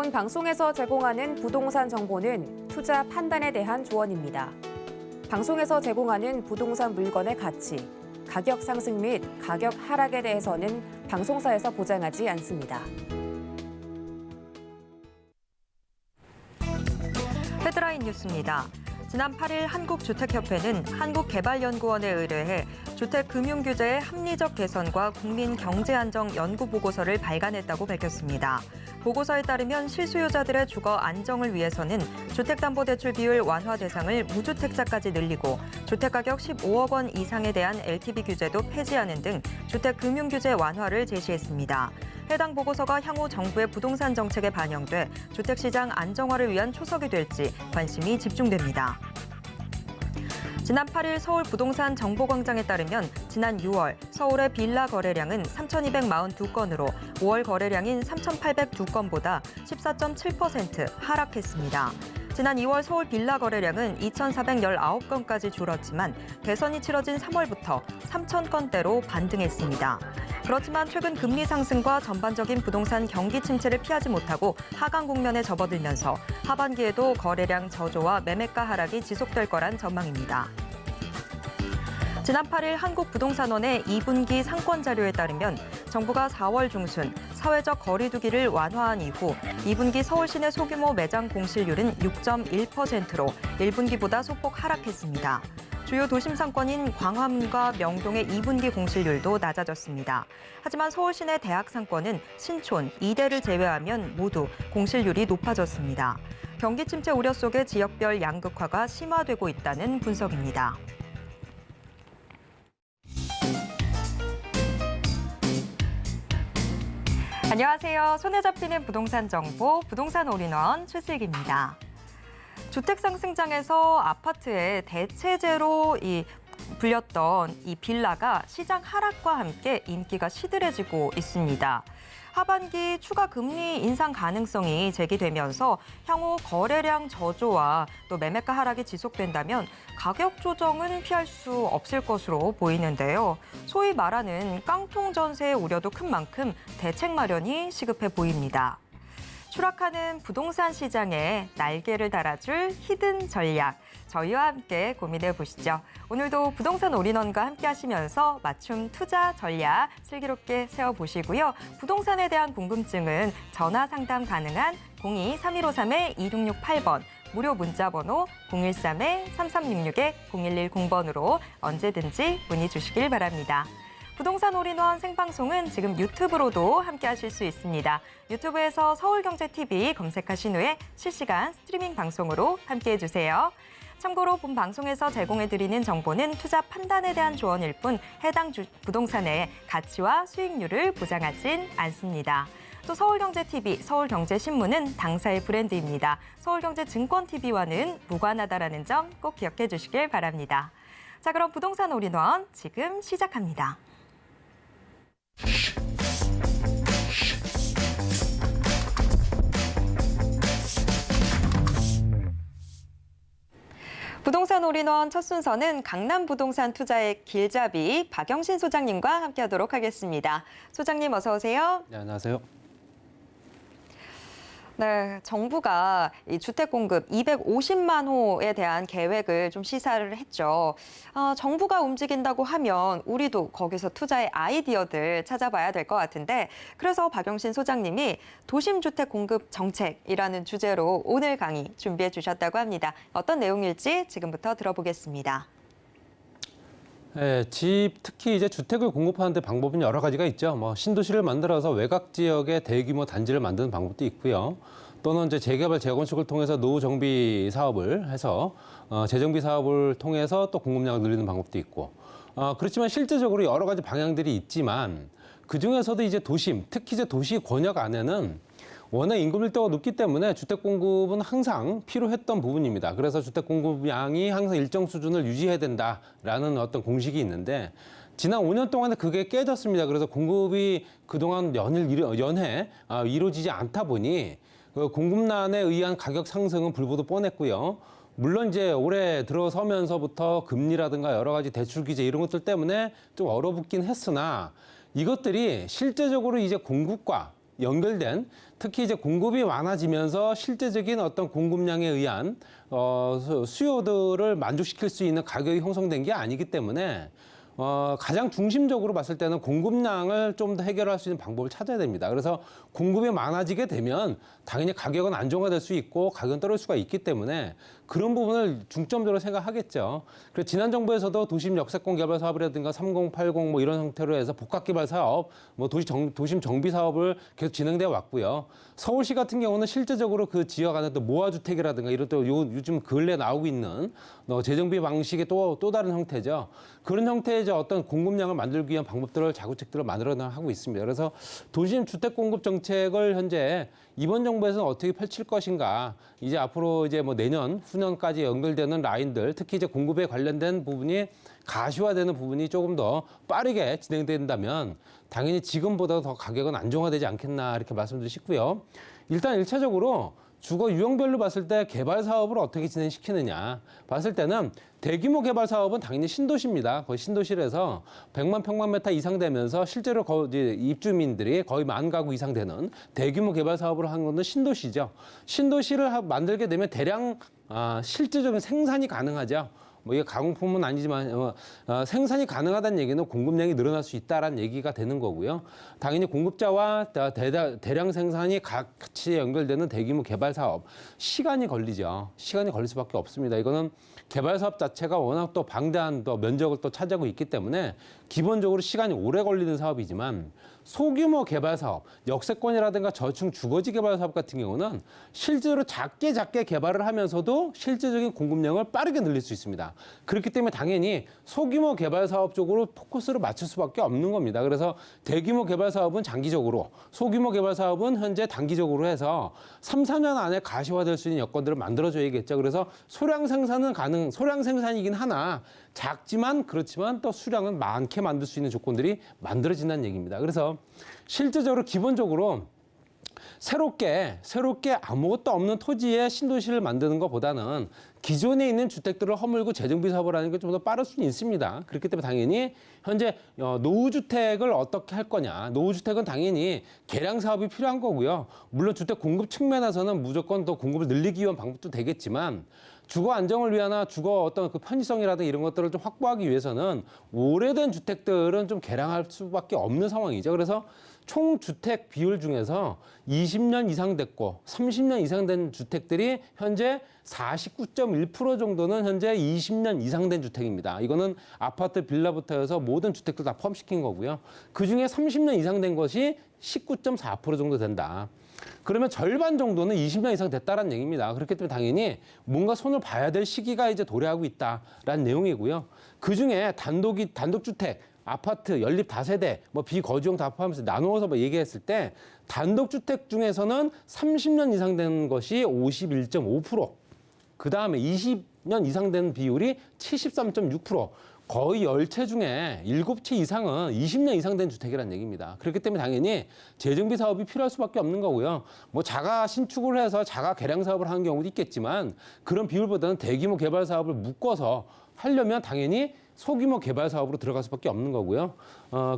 본 방송에서 제공하는 부동산 정보는 투자 판단에 대한 조언입니다. 방송에서 제공하는 부동산 물건의 가치, 가격 상승 및 가격 하락에 대해서는 방송사에서 보장하지 않습니다. 헤드라인 뉴스입니다. 지난 8일 한국주택협회는 한국개발연구원에 의뢰해 주택금융규제의 합리적 개선과 국민경제안정 연구보고서를 발간했다고 밝혔습니다. 보고서에 따르면 실수요자들의 주거 안정을 위해서는 주택담보대출 비율 완화 대상을 무주택자까지 늘리고 주택가격 15억 원 이상에 대한 LTV 규제도 폐지하는 등 주택금융규제 완화를 제시했습니다. 해당 보고서가 향후 정부의 부동산 정책에 반영돼 주택시장 안정화를 위한 초석이 될지 관심이 집중됩니다. 지난 8일 서울 부동산 정보광장에 따르면 지난 6월 서울의 빌라 거래량은 3,242건으로 5월 거래량인 3,802건보다 14.7% 하락했습니다. 지난 2월 서울 빌라 거래량은 2,419건까지 줄었지만 대선이 치러진 3월부터 3,000건대로 반등했습니다. 그렇지만 최근 금리 상승과 전반적인 부동산 경기 침체를 피하지 못하고 하강 국면에 접어들면서 하반기에도 거래량 저조와 매매가 하락이 지속될 거란 전망입니다. 지난 8일 한국부동산원의 2분기 상권 자료에 따르면 정부가 4월 중순 사회적 거리 두기를 완화한 이후 2분기 서울 시내 소규모 매장 공실률은 6.1%로 1분기보다 소폭 하락했습니다. 주요 도심 상권인 광화문과 명동의 2분기 공실률도 낮아졌습니다. 하지만 서울 시내 대학 상권은 신촌, 이대를 제외하면 모두 공실률이 높아졌습니다. 경기 침체 우려 속에 지역별 양극화가 심화되고 있다는 분석입니다. 안녕하세요. 손에 잡히는 부동산 정보, 부동산 올인원 최슬기입니다. 주택 상승장에서 아파트에 대체제로 불렸던 이 빌라가 시장 하락과 함께 인기가 시들해지고 있습니다. 하반기 추가 금리 인상 가능성이 제기되면서 향후 거래량 저조와 또 매매가 하락이 지속된다면 가격 조정은 피할 수 없을 것으로 보이는데요. 소위 말하는 깡통 전세의 우려도 큰 만큼 대책 마련이 시급해 보입니다. 추락하는 부동산 시장에 날개를 달아줄 히든 전략, 저희와 함께 고민해 보시죠. 오늘도 부동산 올인원과 함께 하시면서 맞춤 투자 전략 슬기롭게 세워보시고요. 부동산에 대한 궁금증은 전화 상담 가능한 02-3153-2668번, 무료 문자번호 013-3366-0110번으로 언제든지 문의 주시길 바랍니다. 부동산 올인원 생방송은 지금 유튜브로도 함께 하실 수 있습니다. 유튜브에서 서울경제TV 검색하신 후에 실시간 스트리밍 방송으로 함께해 주세요. 참고로 본 방송에서 제공해드리는 정보는 투자 판단에 대한 조언일 뿐 해당 부동산의 가치와 수익률을 보장하진 않습니다. 또 서울경제TV, 서울경제신문은 당사의 브랜드입니다. 서울경제증권TV와는 무관하다라는 점 꼭 기억해 주시길 바랍니다. 자, 그럼 부동산 올인원 지금 시작합니다. 부동산 올인원 첫 순서는 강남 부동산 투자의 길잡이 박영신 소장님과 함께하도록 하겠습니다. 소장님 어서 오세요. 네, 안녕하세요. 네, 정부가 이 주택 공급 250만 호에 대한 계획을 좀 시사를 했죠. 정부가 움직인다고 하면 우리도 거기서 투자의 아이디어들 찾아봐야 될 것 같은데, 그래서 박영신 소장님이 도심 주택 공급 정책이라는 주제로 오늘 강의 준비해 주셨다고 합니다. 어떤 내용일지 지금부터 들어보겠습니다. 네, 특히 이제 주택을 공급하는 데 방법은 여러 가지가 있죠. 신도시를 만들어서 외곽 지역에 대규모 단지를 만드는 방법도 있고요. 또는 이제 재개발, 재건축을 통해서 노후 정비 사업을 해서 재정비 사업을 통해서 또 공급량을 늘리는 방법도 있고. 그렇지만 실제적으로 여러 가지 방향들이 있지만 그 중에서도 이제 도심, 특히 이제 도시 권역 안에는 워낙 인구 밀도가 높기 때문에 주택 공급은 항상 필요했던 부분입니다. 그래서 주택 공급량이 항상 일정 수준을 유지해야 된다라는 어떤 공식이 있는데 지난 5년 동안에 그게 깨졌습니다. 그래서 공급이 그동안 연해 이루어지지 않다 보니 그 공급난에 의한 가격 상승은 불보듯 뻔했고요. 물론 이제 올해 들어서면서부터 금리라든가 여러 가지 대출 규제 이런 것들 때문에 좀 얼어붙긴 했으나 이것들이 실제적으로 이제 공급과 연결된 특히 이제 공급이 많아지면서 실제적인 어떤 공급량에 의한 수요들을 만족시킬 수 있는 가격이 형성된 게 아니기 때문에 가장 중심적으로 봤을 때는 공급량을 좀 더 해결할 수 있는 방법을 찾아야 됩니다. 그래서 공급이 많아지게 되면 당연히 가격은 안정화될 수 있고 가격은 떨어질 수가 있기 때문에 그런 부분을 중점적으로 생각하겠죠. 그래서 지난 정부에서도 도심 역세권 개발 사업이라든가 3080 뭐 이런 형태로 해서 복합 개발 사업, 뭐 도심 정비 사업을 계속 진행되어 왔고요. 서울시 같은 경우는 실제적으로 그 지역 안에 또 모아주택이라든가 이런 또 요즘 근래 나오고 있는 재정비 방식의 또 다른 형태죠. 그런 형태의 이제 어떤 공급량을 만들기 위한 방법들을 자구책들을 만들어 나가고 있습니다. 그래서 도심 주택 공급 정책을 현재 이번 정부에서는 어떻게 펼칠 것인가, 이제 앞으로 이제 뭐 내년, 후년까지 연결되는 라인들, 특히 이제 공급에 관련된 부분이 가시화되는 부분이 조금 더 빠르게 진행된다면 당연히 지금보다 더 가격은 안정화되지 않겠나 이렇게 말씀드리고 싶고요. 일단 1차적으로 주거 유형별로 봤을 때 개발 사업을 어떻게 진행시키느냐 봤을 때는 대규모 개발 사업은 당연히 신도시입니다. 거의 신도시에서 100만 평방미터 이상 되면서 실제로 이제 입주민들이 거의 10,000가구 이상 되는 대규모 개발 사업을 한 것은 신도시죠. 신도시를 만들게 되면 대량 실질적인 생산이 가능하죠. 뭐 이게 가공품은 아니지만 생산이 가능하다는 얘기는 공급량이 늘어날 수 있다라는 얘기가 되는 거고요. 당연히 공급자와 대량 생산이 같이 연결되는 대규모 개발 사업, 시간이 걸리죠. 시간이 걸릴 수밖에 없습니다. 이거는 개발 사업 자체가 워낙 또 방대한 또 면적을 또 차지하고 있기 때문에 기본적으로 시간이 오래 걸리는 사업이지만 소규모 개발 사업, 역세권이라든가 저층 주거지 개발 사업 같은 경우는 실제로 작게 개발을 하면서도 실제적인 공급량을 빠르게 늘릴 수 있습니다. 그렇기 때문에 당연히 소규모 개발 사업 쪽으로 포커스를 맞출 수밖에 없는 겁니다. 그래서 대규모 개발 사업은 장기적으로, 소규모 개발 사업은 현재 단기적으로 해서 3, 4년 안에 가시화될 수 있는 여건들을 만들어줘야겠죠. 그래서 소량 생산이긴 하나 작지만 그렇지만 또 수량은 많게 만들 수 있는 조건들이 만들어진다는 얘기입니다. 그래서 실제적으로 기본적으로 새롭게 아무것도 없는 토지에 신도시를 만드는 것보다는 기존에 있는 주택들을 허물고 재정비 사업을 하는 게 좀 더 빠를 수는 있습니다. 그렇기 때문에 당연히 현재 노후주택을 어떻게 할 거냐. 노후주택은 당연히 개량 사업이 필요한 거고요. 물론 주택 공급 측면에서는 무조건 더 공급을 늘리기 위한 방법도 되겠지만 주거 안정을 위하나 주거 어떤 그 편의성이라든가 이런 것들을 좀 확보하기 위해서는 오래된 주택들은 좀 개량할 수밖에 없는 상황이죠. 그래서 총 주택 비율 중에서 20년 이상 됐고 30년 이상 된 주택들이 현재 49.1% 정도는 현재 20년 이상 된 주택입니다. 이거는 아파트, 빌라부터 해서 모든 주택들 다 포함시킨 거고요. 그중에 30년 이상 된 것이 19.4% 정도 된다. 그러면 절반 정도는 20년 이상 됐다라는 얘기입니다. 그렇기 때문에 당연히 뭔가 손을 봐야 될 시기가 이제 도래하고 있다라는 내용이고요. 그중에 단독주택, 아파트, 연립 다세대, 뭐 비거주용 다 포함해서 나누어서 뭐 얘기했을 때 단독주택 중에서는 30년 이상 된 것이 51.5%, 그 다음에 20년 이상 된 비율이 73.6%, 거의 10채 중에 7채 이상은 20년 이상 된 주택이라는 얘기입니다. 그렇기 때문에 당연히 재정비 사업이 필요할 수밖에 없는 거고요. 뭐 자가 신축을 해서 자가 개량 사업을 하는 경우도 있겠지만 그런 비율보다는 대규모 개발 사업을 묶어서 하려면 당연히 소규모 개발 사업으로 들어갈 수밖에 없는 거고요.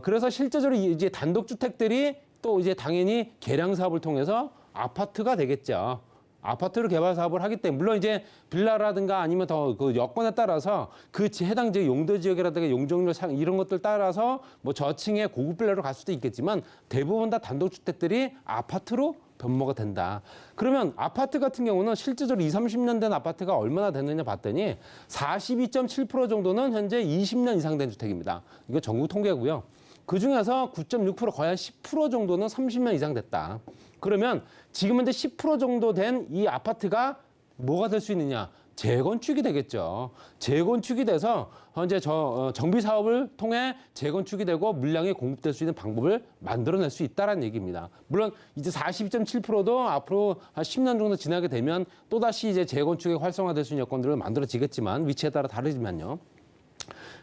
그래서 실제적으로 이제 단독주택들이 또 이제 당연히 개량 사업을 통해서 아파트가 되겠죠. 아파트를 개발 사업을 하기 때문에 물론 이제 빌라라든가 아니면 더 그 여건에 따라서 그 해당 지역 용도 지역이라든가 용적률 이런 것들 따라서 뭐 저층의 고급 빌라로 갈 수도 있겠지만 대부분 다 단독주택들이 아파트로 변모가 된다. 그러면 아파트 같은 경우는 실제적으로 20, 30년 된 아파트가 얼마나 됐느냐 봤더니 42.7% 정도는 현재 20년 이상 된 주택입니다. 이거 전국 통계고요. 그중에서 9.6% 거의 한 10% 정도는 30년 이상 됐다. 그러면 지금 현재 10% 정도 된 이 아파트가 뭐가 될 수 있느냐? 재건축이 되겠죠. 재건축이 돼서 현재 정비 사업을 통해 재건축이 되고 물량이 공급될 수 있는 방법을 만들어낼 수 있다는 얘기입니다. 물론 이제 42.7%도 앞으로 한 10년 정도 지나게 되면 또다시 이제 재건축이 활성화될 수 있는 여건들을 만들어지겠지만 위치에 따라 다르지만요.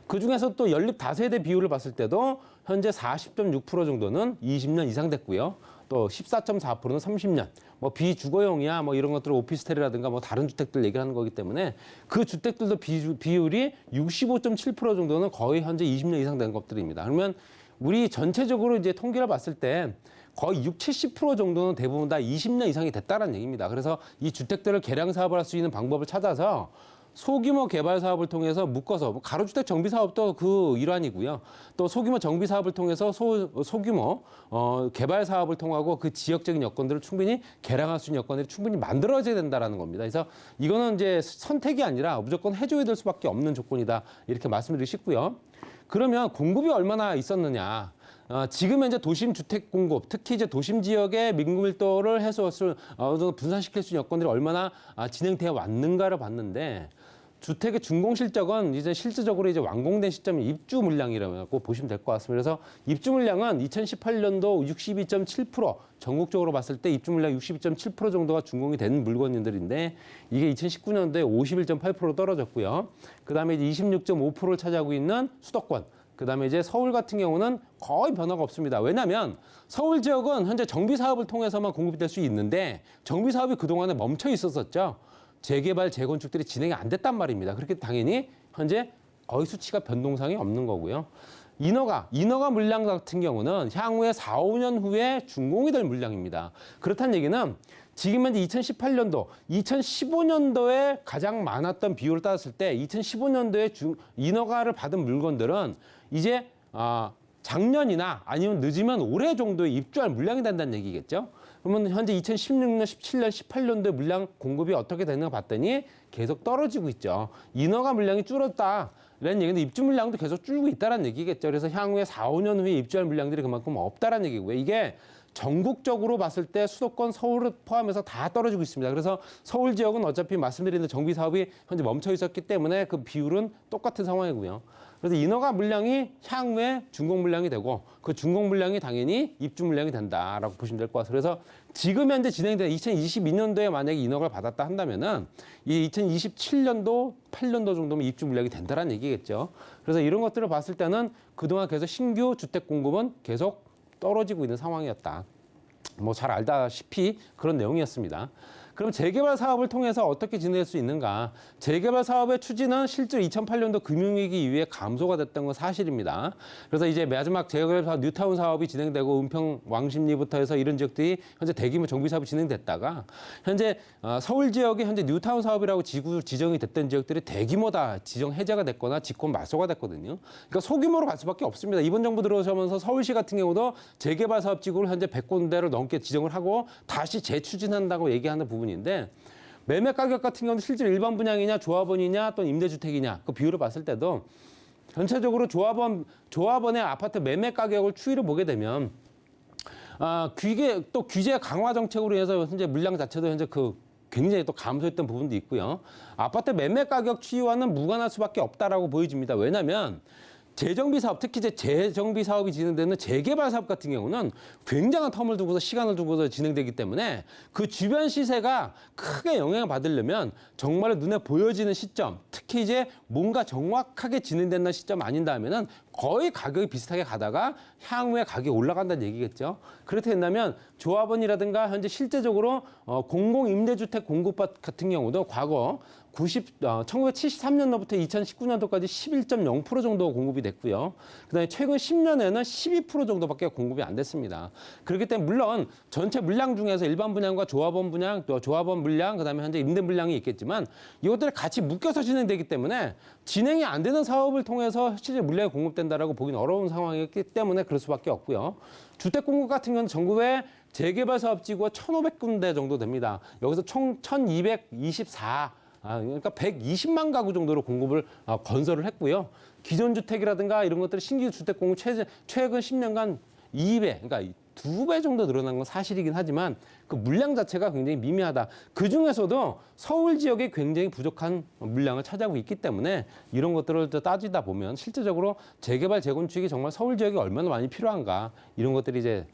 그중에서 또 연립 다세대 비율을 봤을 때도 현재 40.6% 정도는 20년 이상 됐고요. 또 14.4%는 30년. 뭐 비주거용이야 뭐 이런 것들을 오피스텔이라든가 뭐 다른 주택들 얘기하는 거기 때문에 그 주택들도 비율이 65.7% 정도는 거의 현재 20년 이상 된 것들입니다. 그러면 우리 전체적으로 이제 통계를 봤을 때 거의 60-70% 정도는 대부분 다 20년 이상이 됐다는 얘기입니다. 그래서 이 주택들을 개량 사업을 할 수 있는 방법을 찾아서 소규모 개발 사업을 통해서 묶어서 가로주택 정비 사업도 그 일환이고요. 또 소규모 정비 사업을 통해서 소규모 개발 사업을 통하고 그 지역적인 여건들을 충분히 개량할 수 있는 여건들이 충분히 만들어져야 된다라는 겁니다. 그래서 이거는 이제 선택이 아니라 무조건 해줘야 될 수밖에 없는 조건이다 이렇게 말씀드리고 싶고요. 그러면 공급이 얼마나 있었느냐? 지금 현재 도심 주택 공급, 특히 이제 도심 지역의 민구 밀도를 해소를 어느 정도 분산시킬 수 있는 여건들이 얼마나 진행되어 왔는가를 봤는데, 주택의 준공 실적은 이제 실질적으로 이제 완공된 시점이 입주 물량이라고 보시면 될 것 같습니다. 그래서 입주 물량은 2018년도 62.7%, 전국적으로 봤을 때 입주 물량 62.7% 정도가 준공이 된 물건들인데, 이게 2019년도에 51.8% 떨어졌고요. 그다음에 이제 26.5%를 차지하고 있는 수도권. 그다음에 이제 서울 같은 경우는 거의 변화가 없습니다. 왜냐하면 서울 지역은 현재 정비 사업을 통해서만 공급이 될 수 있는데, 정비 사업이 그동안에 멈춰 있었었죠. 재개발, 재건축들이 진행이 안 됐단 말입니다. 그렇게 당연히 현재 거의 수치가 변동상이 없는 거고요. 인허가 물량 같은 경우는 향후에 4, 5년 후에 준공이 될 물량입니다. 그렇다는 얘기는 지금 현재 2018년도, 2015년도에 가장 많았던 비율을 따졌을 때 2015년도에 인허가를 받은 물건들은 이제 작년이나 아니면 늦으면 올해 정도에 입주할 물량이 된다는 얘기겠죠. 그러면 현재 2016년, 17년, 18년도에 물량 공급이 어떻게 되는가 봤더니 계속 떨어지고 있죠. 인허가 물량이 줄었다. 라는 얘기인데 입주 물량도 계속 줄고 있다는 얘기겠죠. 그래서 향후에 4, 5년 후에 입주할 물량들이 그만큼 없다는 얘기고요. 이게 전국적으로 봤을 때 수도권, 서울을 포함해서 다 떨어지고 있습니다. 그래서 서울 지역은 어차피 말씀드린 정비 사업이 현재 멈춰 있었기 때문에 그 비율은 똑같은 상황이고요. 그래서 인허가 물량이 향후에 준공 물량이 되고, 그 준공 물량이 당연히 입주 물량이 된다라고 보시면 될 것 같아요. 그래서 지금 현재 진행된 2022년도에 만약에 인허가를 받았다 한다면은 이 2027년도, 8년도 정도면 입주 물량이 된다라는 얘기겠죠. 그래서 이런 것들을 봤을 때는 그동안 계속 신규 주택 공급은 계속 떨어지고 있는 상황이었다. 뭐 잘 알다시피 그런 내용이었습니다. 그럼 재개발 사업을 통해서 어떻게 진행할 수 있는가? 재개발 사업의 추진은 실제로 2008년도 금융위기 이후에 감소가 됐던 건 사실입니다. 그래서 이제 마지막 재개발 사업, 뉴타운 사업이 진행되고 은평, 왕십리부터 해서 이런 지역들이 현재 대규모 정비 사업이 진행됐다가 현재 서울 지역이 현재 뉴타운 사업이라고 지정이 됐던 지역들이 대규모다 지정 해제가 됐거나 직권 말소가 됐거든요. 그러니까 소규모로 갈 수밖에 없습니다. 이번 정부 들어오면서 서울시 같은 경우도 재개발 사업 지구를 현재 100군데를 넘게 지정을 하고 다시 재추진한다고 얘기하는 부분. 인데 매매 가격 같은 경우는 실제 일반 분양이냐 조합원이냐 또는 임대주택이냐 그 비율을 봤을 때도 전체적으로 조합원의 아파트 매매 가격을 추이를 보게 되면 규제 강화 정책으로 해서 현재 물량 자체도 현재 굉장히 또 감소했던 부분도 있고요. 아파트 매매 가격 추이와는 무관할 수밖에 없다라고 보여집니다. 왜냐하면 재정비 사업, 특히 이제 재정비 사업이 진행되는 재개발 사업 같은 경우는 굉장한 텀을 두고서 시간을 두고서 진행되기 때문에 그 주변 시세가 크게 영향을 받으려면 정말 눈에 보여지는 시점, 특히 이제 뭔가 정확하게 진행되는 시점 아닌다면은 거의 가격이 비슷하게 가다가 향후에 가격이 올라간다는 얘기겠죠. 그렇게 된다면 조합원이라든가 현재 실제적으로 공공임대주택 공급 같은 경우도 과거 1973년도부터 2019년도까지 11.0% 정도 공급이 됐고요. 그다음에 최근 10년에는 12% 정도밖에 공급이 안 됐습니다. 그렇기 때문에 물론 전체 물량 중에서 일반 분양과 조합원 분양, 또 조합원 물량, 그다음에 현재 임대 물량이 있겠지만 이것들이 같이 묶여서 진행되기 때문에 진행이 안 되는 사업을 통해서 실제 물량이 공급된다라고 보기는 어려운 상황이기 때문에 그럴 수밖에 없고요. 주택 공급 같은 경우는 전국에 재개발 사업 지구가 1,500군데 정도 됩니다. 여기서 총 1,224 그러니까 120만 가구 정도로 공급을 건설을 했고요. 기존 주택이라든가 이런 것들이 신규 주택 공급 최근 10년간 2배, 그러니까 2배 정도 늘어난 건 사실이긴 하지만 그 물량 자체가 굉장히 미미하다. 그중에서도 서울 지역에 굉장히 부족한 물량을 차지하고 있기 때문에 이런 것들을 따지다 보면 실제적으로 재개발, 재건축이 정말 서울 지역에 얼마나 많이 필요한가 이런 것들이 이제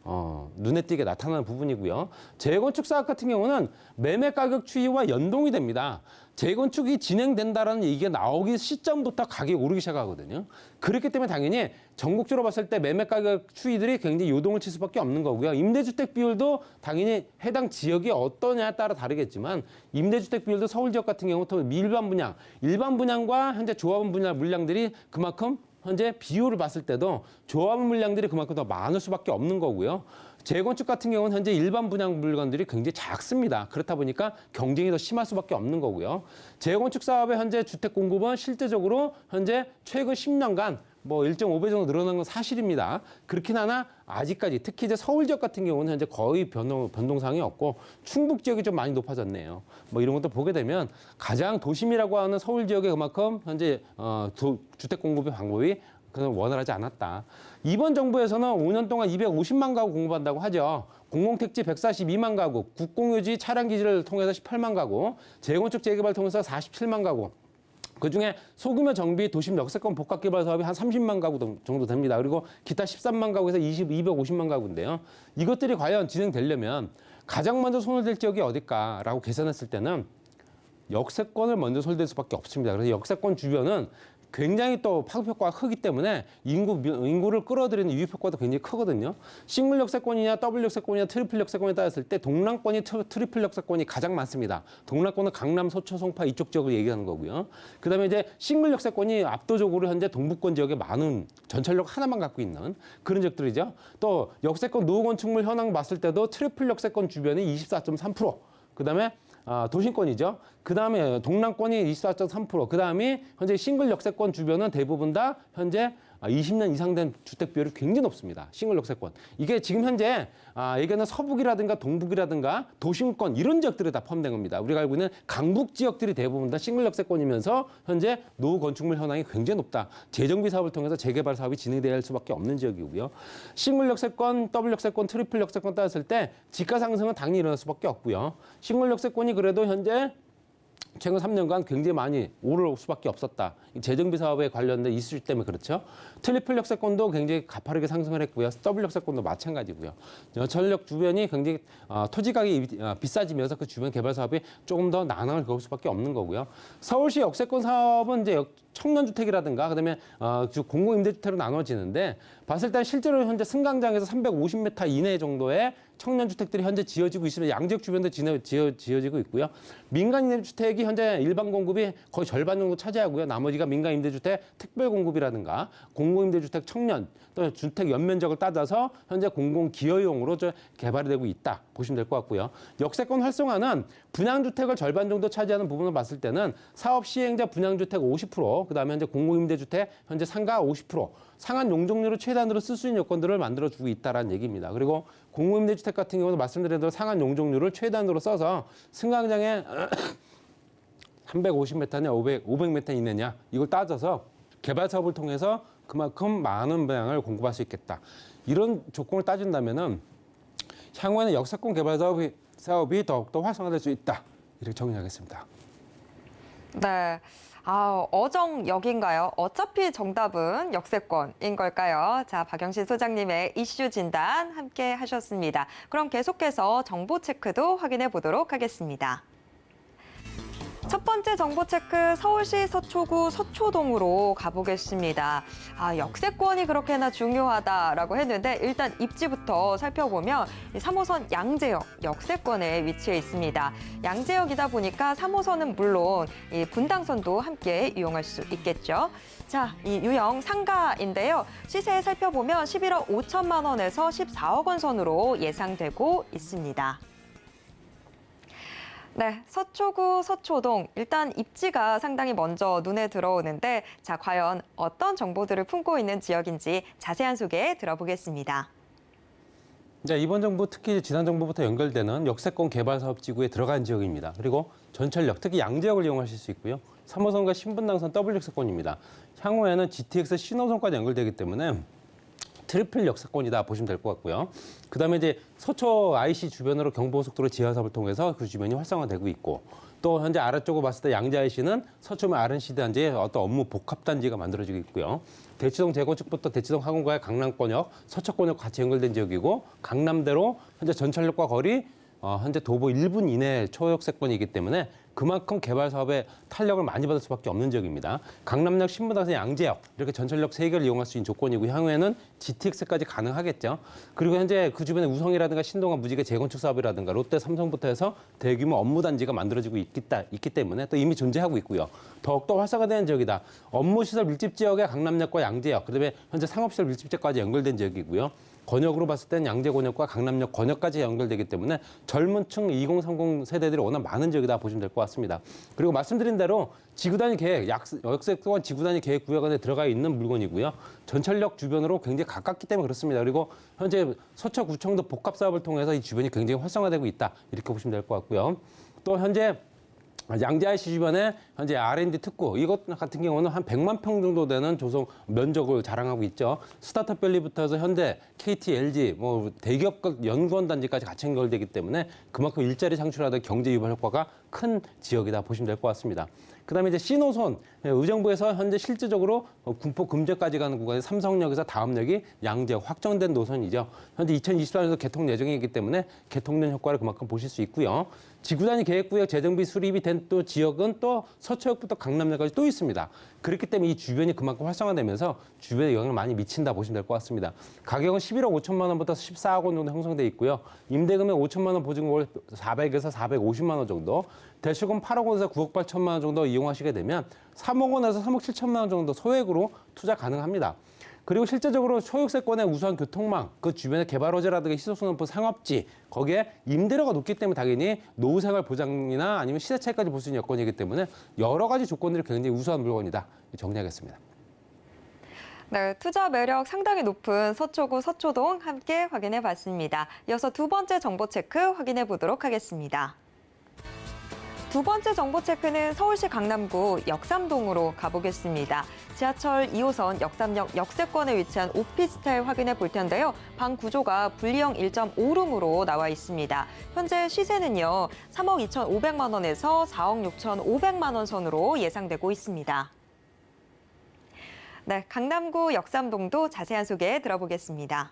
눈에 띄게 나타나는 부분이고요. 재건축 사업 같은 경우는 매매 가격 추이와 연동이 됩니다. 재건축이 진행된다라는 얘기가 나오기 시점부터 가격이 오르기 시작하거든요. 그렇기 때문에 당연히 전국적으로 봤을 때 매매 가격 추이들이 굉장히 요동을 칠 수밖에 없는 거고요. 임대주택 비율도 당연히 해당 지역이 어떠냐에 따라 다르겠지만 임대주택 비율도 서울 지역 같은 경우도 일반 분양과 현재 조합원 분양 물량들이 그만큼 현재 비율을 봤을 때도 조합원 물량들이 그만큼 더 많을 수밖에 없는 거고요. 재건축 같은 경우는 현재 일반 분양 물건들이 굉장히 작습니다. 그렇다 보니까 경쟁이 더 심할 수밖에 없는 거고요. 재건축 사업의 현재 주택 공급은 실제적으로 현재 최근 10년간 뭐 1.5배 정도 늘어난 건 사실입니다. 그렇긴 하나 아직까지 특히 이제 서울 지역 같은 경우는 현재 거의 변동사항이 없고 충북 지역이 좀 많이 높아졌네요. 뭐 이런 것도 보게 되면 가장 도심이라고 하는 서울 지역에 그만큼 현재 주택 공급의 방법이 그냥 원활하지 않았다. 이번 정부에서는 5년 동안 250만 가구 공급한다고 하죠. 공공택지 142만 가구, 국공유지 차량기지를 통해서 18만 가구, 재건축 재개발 통해서 47만 가구. 그중에 소규모 정비 도심 역세권 복합개발 사업이 한 30만 가구 정도 됩니다. 그리고 기타 13만 가구에서 250만 가구인데요. 이것들이 과연 진행되려면 가장 먼저 손을 댈 지역이 어딜까라고 계산했을 때는 역세권을 먼저 손댈 수밖에 없습니다. 그래서 역세권 주변은 굉장히 또 파급 효과가 크기 때문에 인구를 끌어들이는 유입 효과도 굉장히 크거든요. 싱글 역세권이냐 더블 역세권이냐 트리플 역세권에 따졌을 때 동남권이 트리플 역세권이 가장 많습니다. 동남권은 강남, 서초, 송파 이쪽 지역을 얘기하는 거고요. 그다음에 이제 싱글 역세권이 압도적으로 현재 동부권 지역에 많은 전철역 하나만 갖고 있는 그런 지역들이죠. 또 역세권 노후 건축물 현황 봤을 때도 트리플 역세권 주변이 24.3%, 그다음에 도심권이죠. 그 다음에 동남권이 24.3%, 그 다음에 현재 싱글 역세권 주변은 대부분 다 현재 20년 이상 된 주택 비율이 굉장히 높습니다. 싱글 역세권. 이게 지금 현재 얘기하는 서북이라든가 동북이라든가 도심권 이런 지역들이 다 포함된 겁니다. 우리가 알고 있는 강북 지역들이 대부분 다 싱글 역세권이면서 현재 노후 건축물 현황이 굉장히 높다. 재정비 사업을 통해서 재개발 사업이 진행돼야 할 수밖에 없는 지역이고요. 싱글 역세권, 더블 역세권, 트리플 역세권 따졌을 때 지가 상승은 당연히 일어날 수밖에 없고요. 싱글 역세권이 그래도 현재 최근 3년간 굉장히 많이 오를 수밖에 없었다. 재정비 사업에 관련된 이슈 때문에 그렇죠. 트리플 역세권도 굉장히 가파르게 상승을 했고요. 더블 역세권도 마찬가지고요. 전철역 주변이 굉장히 토지 가격이 비싸지면서 그 주변 개발 사업이 조금 더 난항을 겪을 수밖에 없는 거고요. 서울시 역세권 사업은 이제 청년주택이라든가 그다음에 공공임대주택으로 나눠지는데 봤을 때 실제로 현재 승강장에서 350m 이내 정도의 청년주택들이 현재 지어지고 있으면 양지역 주변도 지어지고 있고요. 민간임대주택이 현재 일반 공급이 거의 절반 정도 차지하고요. 나머지가 민간임대주택 특별 공급이라든가 공공임대주택 청년 또 주택 연면적을 따져서 현재 공공기여용으로 개발이 되고 있다 보시면 될 것 같고요. 역세권 활성화는 분양주택을 절반 정도 차지하는 부분을 봤을 때는 사업 시행자 분양주택 50%, 그다음에 현재 공공임대주택 현재 상가 50%, 상한 용적률을 최단으로 쓸 수 있는 여건들을 만들어주고 있다는 얘기입니다. 그리고 공공임대주택 같은 경우는 말씀드린 대로 상한 용적률을 최단으로 써서 승강장에 350m냐 500m 이내냐 이걸 따져서 개발 사업을 통해서 그만큼 많은 분양을 공급할 수 있겠다. 이런 조건을 따진다면은 향후에는 역세권 개발 사업이 더욱더 활성화될 수 있다. 이렇게 정리하겠습니다. 네. 어정역인가요? 어차피 정답은 역세권인 걸까요? 자, 박영신 소장님의 이슈 진단 함께 하셨습니다. 그럼 계속해서 정보 체크도 확인해 보도록 하겠습니다. 첫 번째 정보 체크 서울시 서초구 서초동으로 가보겠습니다. 역세권이 그렇게나 중요하다라고 했는데 일단 입지부터 살펴보면 3호선 양재역 역세권에 위치해 있습니다. 양재역이다 보니까 3호선은 물론 이 분당선도 함께 이용할 수 있겠죠. 자, 이 유형 상가인데요. 시세 살펴보면 11억 5천만 원에서 14억 원 선으로 예상되고 있습니다. 네, 서초구 서초동 일단 입지가 상당히 먼저 눈에 들어오는데 자, 과연 어떤 정보들을 품고 있는 지역인지 자세한 소개 들어보겠습니다. 네, 이번 정부 특히 지난 정부부터 연결되는 역세권 개발 사업 지구에 들어간 지역입니다. 그리고 전철역, 특히 양재역을 이용하실 수 있고요. 3호선과 신분당선 더블 역세권입니다. 향후에는 GTX 신호선까지 연결되기 때문에 트리플 역세권이다 보시면 될 것 같고요. 그다음에 이제 서초 IC 주변으로 경부고속도로 지하 사업을 통해서 그 주변이 활성화되고 있고 또 현재 아래쪽으로 봤을 때 양재 IC는 서초면 RNC 단지의 어떤 업무 복합 단지가 만들어지고 있고요. 대치동 재건축부터 대치동 학원과의 강남권역, 서초권역 같이 연결된 지역이고 강남대로 현재 전철역과 거리 현재 도보 1분 이내 초역세권이기 때문에 그만큼 개발 사업에 탄력을 많이 받을 수밖에 없는 지역입니다. 강남역, 신분당선, 양재역 이렇게 전철역 3개를 이용할 수 있는 조건이고 향후에는 GTX까지 가능하겠죠. 그리고 현재 그 주변에 우성이라든가 신동아 무지개 재건축 사업이라든가 롯데, 삼성부터 해서 대규모 업무 단지가 만들어지고 있기 때문에 또 이미 존재하고 있고요. 더욱더 활성화되는 지역이다. 업무시설 밀집 지역의 강남역과 양재역, 그다음에 현재 상업시설 밀집 지역까지 연결된 지역이고요. 권역으로 봤을 때는 양재 권역과 강남역 권역까지 연결되기 때문에 젊은 층 2030 세대들이 워낙 많은 지역이다 보시면 될 것 같습니다. 그리고 말씀드린 대로 지구단위 계획, 역세권 지구단위 계획 구역 안에 들어가 있는 물건이고요. 전철역 주변으로 굉장히 가깝기 때문에 그렇습니다. 그리고 현재 서초구청도 복합 사업을 통해서 이 주변이 굉장히 활성화되고 있다. 이렇게 보시면 될 것 같고요. 또 현재 양재 IC 주변에 현재 R&D 특구 이것 같은 경우는 한 100만 평 정도 되는 조성 면적을 자랑하고 있죠. 스타트업밸리부터 해서 현대, KT, LG, 뭐 대기업 연구원 단지까지 같이 연결되기 때문에 그만큼 일자리 창출하는 경제 유발 효과가 큰 지역이다 보시면 될 것 같습니다. 그다음에 이제 C노선 의정부에서 현재 실질적으로 군포 금제까지 가는 구간이 삼성역에서 다음역이 양재 확정된 노선이죠. 현재 2024년도 개통 예정이기 때문에 개통된 효과를 그만큼 보실 수 있고요. 지구단위 계획구역 재정비 수립이 된 또 지역은 또 서초역부터 강남역까지 또 있습니다. 그렇기 때문에 이 주변이 그만큼 활성화되면서 주변에 영향을 많이 미친다 보시면 될 것 같습니다. 가격은 11억 5천만 원부터 14억 원 정도 형성돼 있고요. 임대금액 5천만 원, 보증금 400에서 450만 원 정도, 대출금 8억 원에서 9억 8천만 원 정도 이용하시게 되면 3억 원에서 3억 7천만 원 정도 소액으로 투자 가능합니다. 그리고 실제적으로 소유세권의 우수한 교통망, 그 주변의 개발 호재라든가 희소수능부 상업지, 거기에 임대료가 높기 때문에 당연히 노후생활 보장이나 아니면 시세 차익까지 볼 수 있는 여건이기 때문에 여러 가지 조건들이 굉장히 우수한 물건이다. 정리하겠습니다. 네, 투자 매력 상당히 높은 서초구 서초동 함께 확인해 봤습니다. 이어서 두 번째 정보 체크 확인해 보도록 하겠습니다. 두 번째 정보 체크는 서울시 강남구 역삼동으로 가보겠습니다. 지하철 2호선 역삼역 역세권에 위치한 오피스텔 확인해 볼 텐데요. 방 구조가 분리형 1.5룸으로 나와 있습니다. 현재 시세는요, 3억 2,500만 원에서 4억 6,500만 원 선으로 예상되고 있습니다. 네, 강남구 역삼동도 자세한 소개 들어보겠습니다.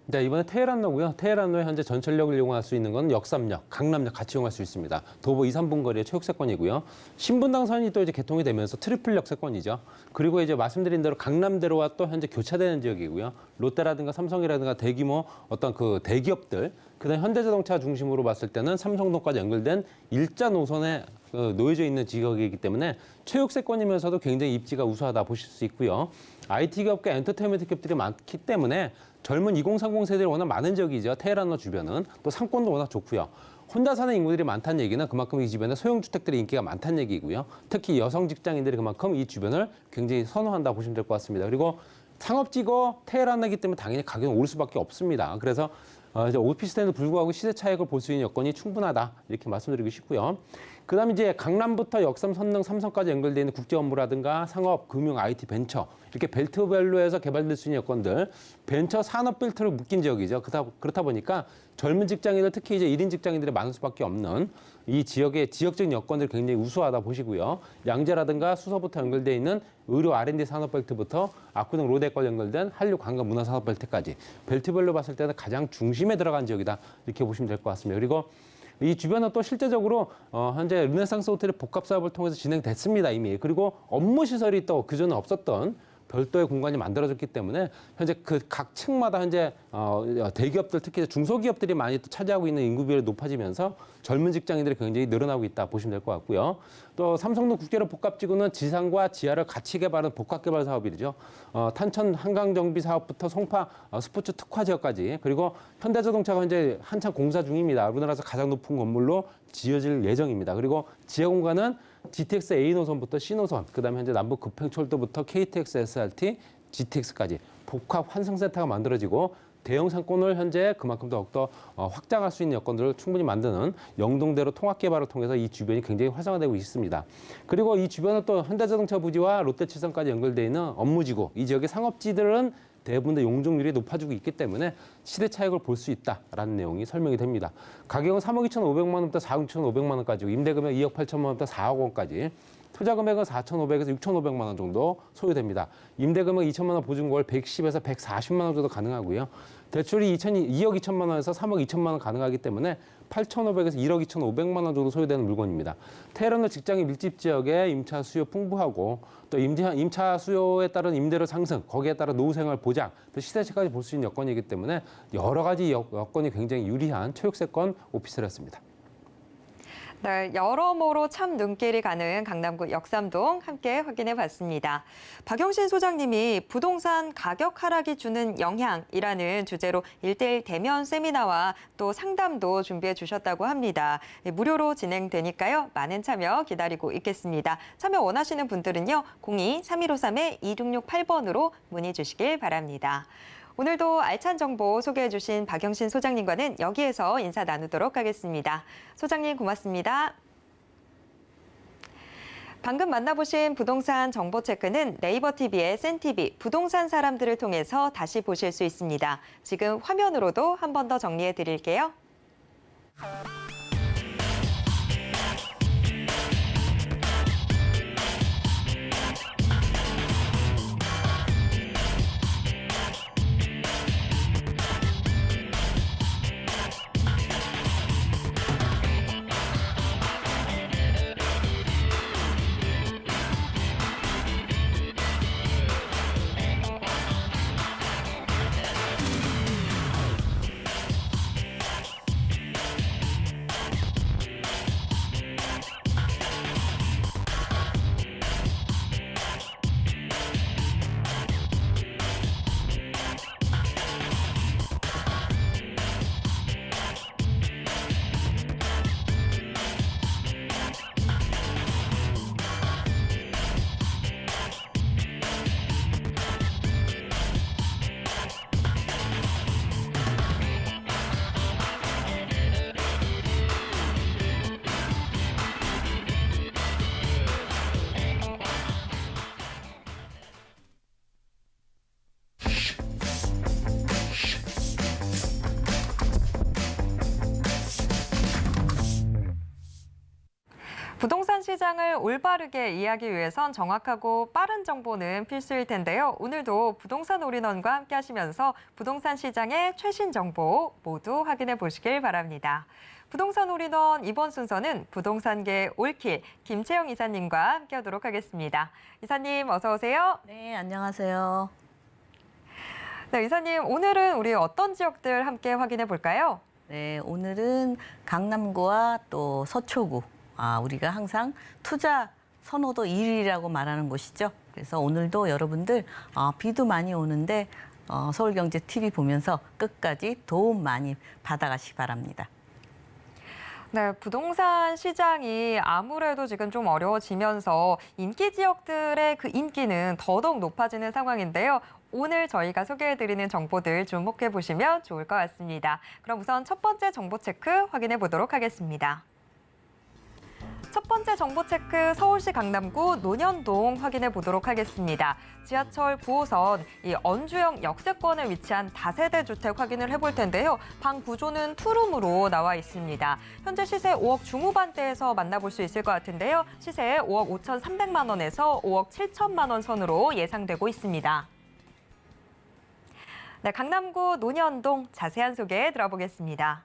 네, 이번에 테헤란로고요. 테헤란로에 현재 전철역을 이용할 수 있는 건 역삼역, 강남역 같이 이용할 수 있습니다. 도보 2, 3분 거리의 최역세권이고요. 신분당선이 또 이제 개통이 되면서 트리플 역세권이죠. 그리고 이제 말씀드린 대로 강남대로와 또 현재 교차되는 지역이고요. 롯데라든가 삼성이라든가 대규모 어떤 그 대기업들, 그다음 현대자동차 중심으로 봤을 때는 삼성동까지 연결된 일자 노선에 놓여져 있는 지역이기 때문에 최역세권이면서도 굉장히 입지가 우수하다 보실 수 있고요. IT 기업과 엔터테인먼트 기업들이 많기 때문에 젊은 2030 세대들이 워낙 많은 지역이죠. 테헤란로 주변은. 또 상권도 워낙 좋고요. 혼자 사는 인구들이 많다는 얘기는 그만큼 이 주변에 소형주택들의 인기가 많다는 얘기고요. 특히 여성 직장인들이 그만큼 이 주변을 굉장히 선호한다 보시면 될 것 같습니다. 그리고 상업지구 테헤란이기 때문에 당연히 가격은 오를 수밖에 없습니다. 그래서 이제 오피스텔에도 불구하고 시세 차익을 볼 수 있는 여건이 충분하다 이렇게 말씀드리고 싶고요. 그다음에 이제 강남부터 역삼, 선릉, 삼성까지 연결되어 있는 국제 업무라든가 상업, 금융, IT, 벤처 이렇게 벨트별로 해서 개발될 수 있는 여건들, 벤처 산업 벨트를 묶인 지역이죠. 그렇다 보니까 젊은 직장인들, 특히 이제 1인 직장인들이 많을 수밖에 없는 이 지역의 지역적인 여건들이 굉장히 우수하다 보시고요. 양재라든가 수서부터 연결되어 있는 의료 R&D 산업 벨트부터 압구정 로데까지 연결된 한류 관광 문화 산업 벨트까지 벨트별로 봤을 때는 가장 중심에 들어간 지역이다 이렇게 보시면 될 것 같습니다. 그리고 이 주변은 또 실제적으로 현재 르네상스 호텔의 복합 사업을 통해서 진행됐습니다 이미. 그리고 업무 시설이 또 그전에 없었던 별도의 공간이 만들어졌기 때문에 현재 그 각 층마다 현재 대기업들 특히 중소기업들이 많이 또 차지하고 있는 인구 비율이 높아지면서 젊은 직장인들이 굉장히 늘어나고 있다 보시면 될 것 같고요. 또 삼성동 국제로 복합지구는 지상과 지하를 같이 개발하는 복합개발 사업이죠. 탄천 한강정비 사업부터 송파 스포츠 특화 지역까지 그리고 현대자동차가 현재 한창 공사 중입니다. 우리나라에서 가장 높은 건물로 지어질 예정입니다. 그리고 지하 공간은 GTX A 노선부터 C 노선, 그다음에 현재 남북 급행철도부터 KTX SRT, GTX까지 복합 환승센터가 만들어지고 대형 상권을 현재 그만큼 더욱더 확장할 수 있는 여건들을 충분히 만드는 영동대로 통합 개발을 통해서 이 주변이 굉장히 활성화되고 있습니다. 그리고 이 주변은 또 현대자동차 부지와 롯데칠성까지 연결되어 있는 업무지구, 이 지역의 상업지들은 대부분 다 용적률이 높아지고 있기 때문에 시대 차익을 볼 수 있다라는 내용이 설명이 됩니다. 가격은 3억 2,500만 원부터 4억 6,500만 원까지, 임대금액 2억 8천만 원부터 4억 원까지, 투자 금액은 4,500에서 6,500만 원 정도 소요됩니다. 임대금액 2천만 원 보증월 110에서 140만 원 정도 가능하고요. 대출이 2억 2천만 원에서 3억 2천만 원 가능하기 때문에 8,500에서 1억 2,500만 원 정도 소요되는 물건입니다. 테헤란로 직장인 밀집 지역에 임차 수요 풍부하고 또 임차 수요에 따른 임대료 상승, 거기에 따른 노후 생활 보장, 또 시세까지 볼 수 있는 여건이기 때문에 여러 가지 여건이 굉장히 유리한 초역세권 오피스텔이었습니다. 네, 여러모로 참 눈길이 가는 강남구 역삼동 함께 확인해 봤습니다. 박영신 소장님이 부동산 가격 하락이 주는 영향이라는 주제로 1:1 대면 세미나와 또 상담도 준비해 주셨다고 합니다. 무료로 진행되니까요. 많은 참여 기다리고 있겠습니다. 참여 원하시는 분들은요. 02-3153-2668번으로 문의 주시길 바랍니다. 오늘도 알찬 정보 소개해 주신 박영신 소장님과는 여기에서 인사 나누도록 하겠습니다. 소장님 고맙습니다. 방금 만나보신 부동산 정보 체크는 네이버 TV의 센TV 부동산 사람들을 통해서 다시 보실 수 있습니다. 지금 화면으로도 한 번 더 정리해 드릴게요. 부동산 시장을 올바르게 이해하기 위해선 정확하고 빠른 정보는 필수일 텐데요. 오늘도 부동산 올인원과 함께 하시면서 부동산 시장의 최신 정보 모두 확인해 보시길 바랍니다. 부동산 올인원 이번 순서는 부동산계 올킬 김채영 이사님과 함께 하도록 하겠습니다. 이사님 어서 오세요. 네, 안녕하세요. 네, 이사님 오늘은 우리 어떤 지역들 함께 확인해 볼까요? 네, 오늘은 강남구와 또 서초구. 우리가 항상 투자 선호도 1위라고 말하는 곳이죠. 그래서 오늘도 여러분들 비도 많이 오는데 서울경제TV 보면서 끝까지 도움 많이 받아가시기 바랍니다. 네, 부동산 시장이 아무래도 지금 좀 어려워지면서 인기 지역들의 그 인기는 더더욱 높아지는 상황인데요. 오늘 저희가 소개해드리는 정보들 주목해 보시면 좋을 것 같습니다. 그럼 우선 첫 번째 정보 체크 확인해 보도록 하겠습니다. 첫 번째 정보 체크 서울시 강남구 논현동 확인해 보도록 하겠습니다. 지하철 9호선 이 언주역 역세권에 위치한 다세대 주택 확인을 해볼 텐데요. 방 구조는 투룸으로 나와 있습니다. 현재 시세 5억 중후반대에서 만나볼 수 있을 것 같은데요. 시세 5억 5,300만 원에서 5억 7천만 원 선으로 예상되고 있습니다. 네, 강남구 논현동 자세한 소개 들어보겠습니다.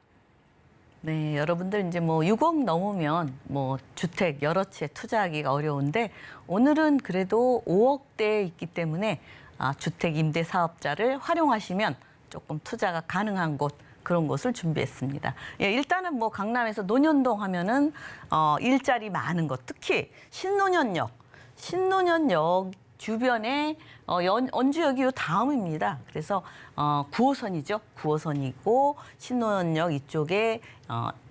네, 여러분들 이제 6억 넘으면 주택 여러 채 투자하기가 어려운데 오늘은 그래도 5억대에 있기 때문에 주택 임대 사업자를 활용하시면 조금 투자가 가능한 곳 그런 곳을 준비했습니다. 예, 일단은 강남에서 논현동 하면은 일자리 많은 곳, 특히 신논현역 주변에 언주역이 요 다음입니다. 그래서 9호선이죠. 9호선이고 신논현역 이쪽에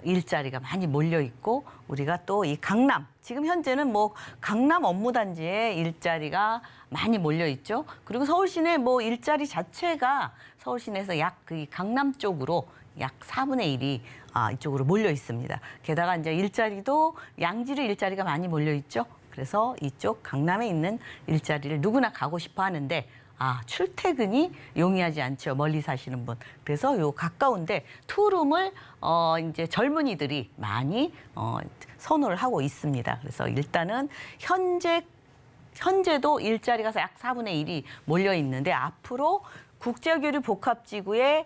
일자리가 많이 몰려 있고 우리가 또 이 강남 지금 현재는 강남 업무단지에 일자리가 많이 몰려 있죠. 그리고 서울시내 일자리 자체가 서울시내에서 약 이 강남 쪽으로 약 4분의 1이 이쪽으로 몰려 있습니다. 게다가 이제 일자리도 양지로 일자리가 많이 몰려 있죠. 그래서 이쪽 강남에 있는 일자리를 누구나 가고 싶어 하는데 출퇴근이 용이하지 않죠. 멀리 사시는 분. 그래서 요 가까운데 투룸을 이제 젊은이들이 많이 선호를 하고 있습니다. 그래서 일단은 현재도 일자리가 약 4분의 1이 몰려 있는데 앞으로 국제교류 복합지구에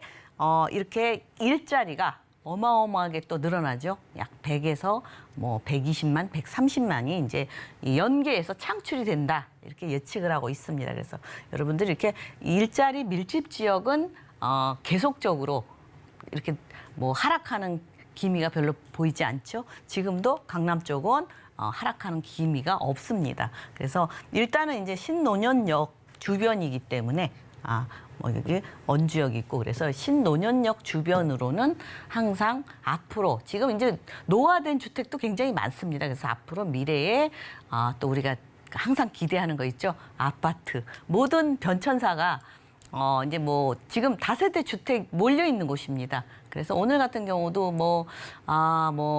이렇게 일자리가 어마어마하게 또 늘어나죠. 약 100에서 120만, 130만이 이제 연계해서 창출이 된다. 이렇게 예측을 하고 있습니다. 그래서 여러분들 이렇게 일자리 밀집 지역은 계속적으로 이렇게 하락하는 기미가 별로 보이지 않죠. 지금도 강남 쪽은 하락하는 기미가 없습니다. 그래서 일단은 이제 신논현역 주변이기 때문에 뭐 여기 원주역 있고 그래서 신논현역 주변으로는 항상 앞으로 지금 이제 노화된 주택도 굉장히 많습니다. 그래서 앞으로 미래에 또 우리가 항상 기대하는 거 있죠. 아파트 모든 변천사가 이제 뭐 지금 다세대 주택 몰려 있는 곳입니다. 그래서 오늘 같은 경우도 뭐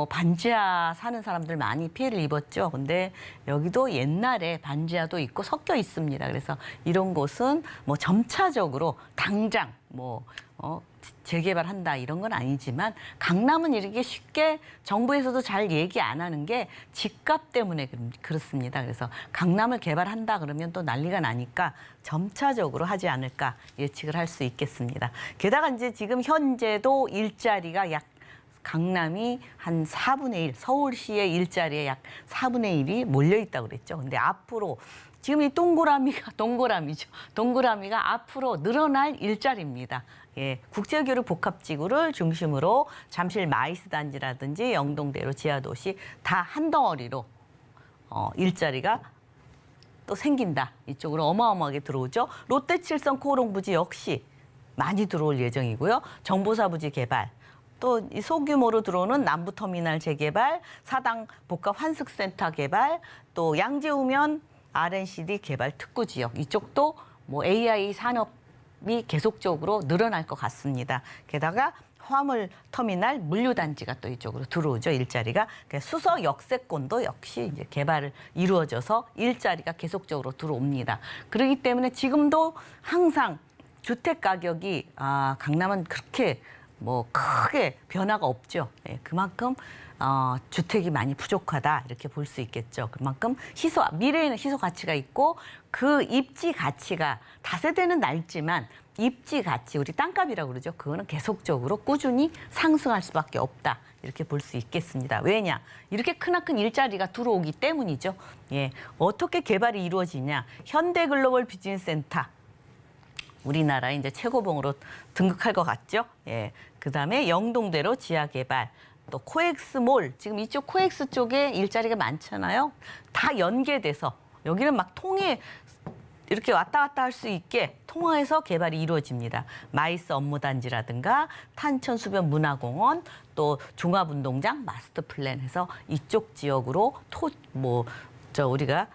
반지하 사는 사람들 많이 피해를 입었죠. 근데 여기도 옛날에 반지하도 있고 섞여 있습니다. 그래서 이런 곳은 뭐 점차적으로 당장 재개발한다 이런 건 아니지만 강남은 이렇게 쉽게 정부에서도 잘 얘기 안 하는 게 집값 때문에 그렇습니다. 그래서 강남을 개발한다 그러면 또 난리가 나니까 점차적으로 하지 않을까 예측을 할 수 있겠습니다. 게다가 이제 지금 현재도 일자리가 강남이 한 4분의 1, 서울시의 일자리에 약 4분의 1이 몰려 있다고 그랬죠. 근데 앞으로 지금 이 동그라미가 앞으로 늘어날 일자리입니다. 예, 국제교류 복합지구를 중심으로 잠실 마이스 단지라든지 영동대로 지하도시 다 한 덩어리로 일자리가 또 생긴다. 이쪽으로 어마어마하게 들어오죠. 롯데칠성 코오롱부지 역시 많이 들어올 예정이고요. 정보사부지 개발, 또 이 소규모로 들어오는 남부터미널 재개발, 사당 복합 환승센터 개발, 또 양재우면 R&CD 개발 특구지역 이쪽도 뭐 AI 산업이 계속적으로 늘어날 것 같습니다. 게다가 화물 터미널 물류단지가 또 이쪽으로 들어오죠. 일자리가. 수서 역세권도 역시 이제 개발을 이루어져서 일자리가 계속적으로 들어옵니다. 그렇기 때문에 지금도 항상 주택 가격이 강남은 그렇게 뭐 크게 변화가 없죠. 네, 그만큼 주택이 많이 부족하다 이렇게 볼 수 있겠죠. 그만큼 미래에는 희소 가치가 있고 그 입지 가치가 다세대는 낮지만 입지 가치 우리 땅값이라고 그러죠. 그거는 계속적으로 꾸준히 상승할 수밖에 없다 이렇게 볼 수 있겠습니다. 왜냐? 이렇게 크나큰 일자리가 들어오기 때문이죠. 예, 어떻게 개발이 이루어지냐? 현대글로벌 비즈니스센터. 우리나라의 이제 최고봉으로 등극할 것 같죠. 예. 그다음에 영동대로 지하 개발, 또 코엑스몰, 지금 이쪽 코엑스 쪽에 일자리가 많잖아요. 다 연계돼서 여기는 막 이렇게 왔다 갔다 할 수 있게 통화해서 개발이 이루어집니다. 마이스 업무단지라든가 탄천수변 문화공원, 또 종합운동장 마스터 플랜해서 이쪽 지역으로 우리가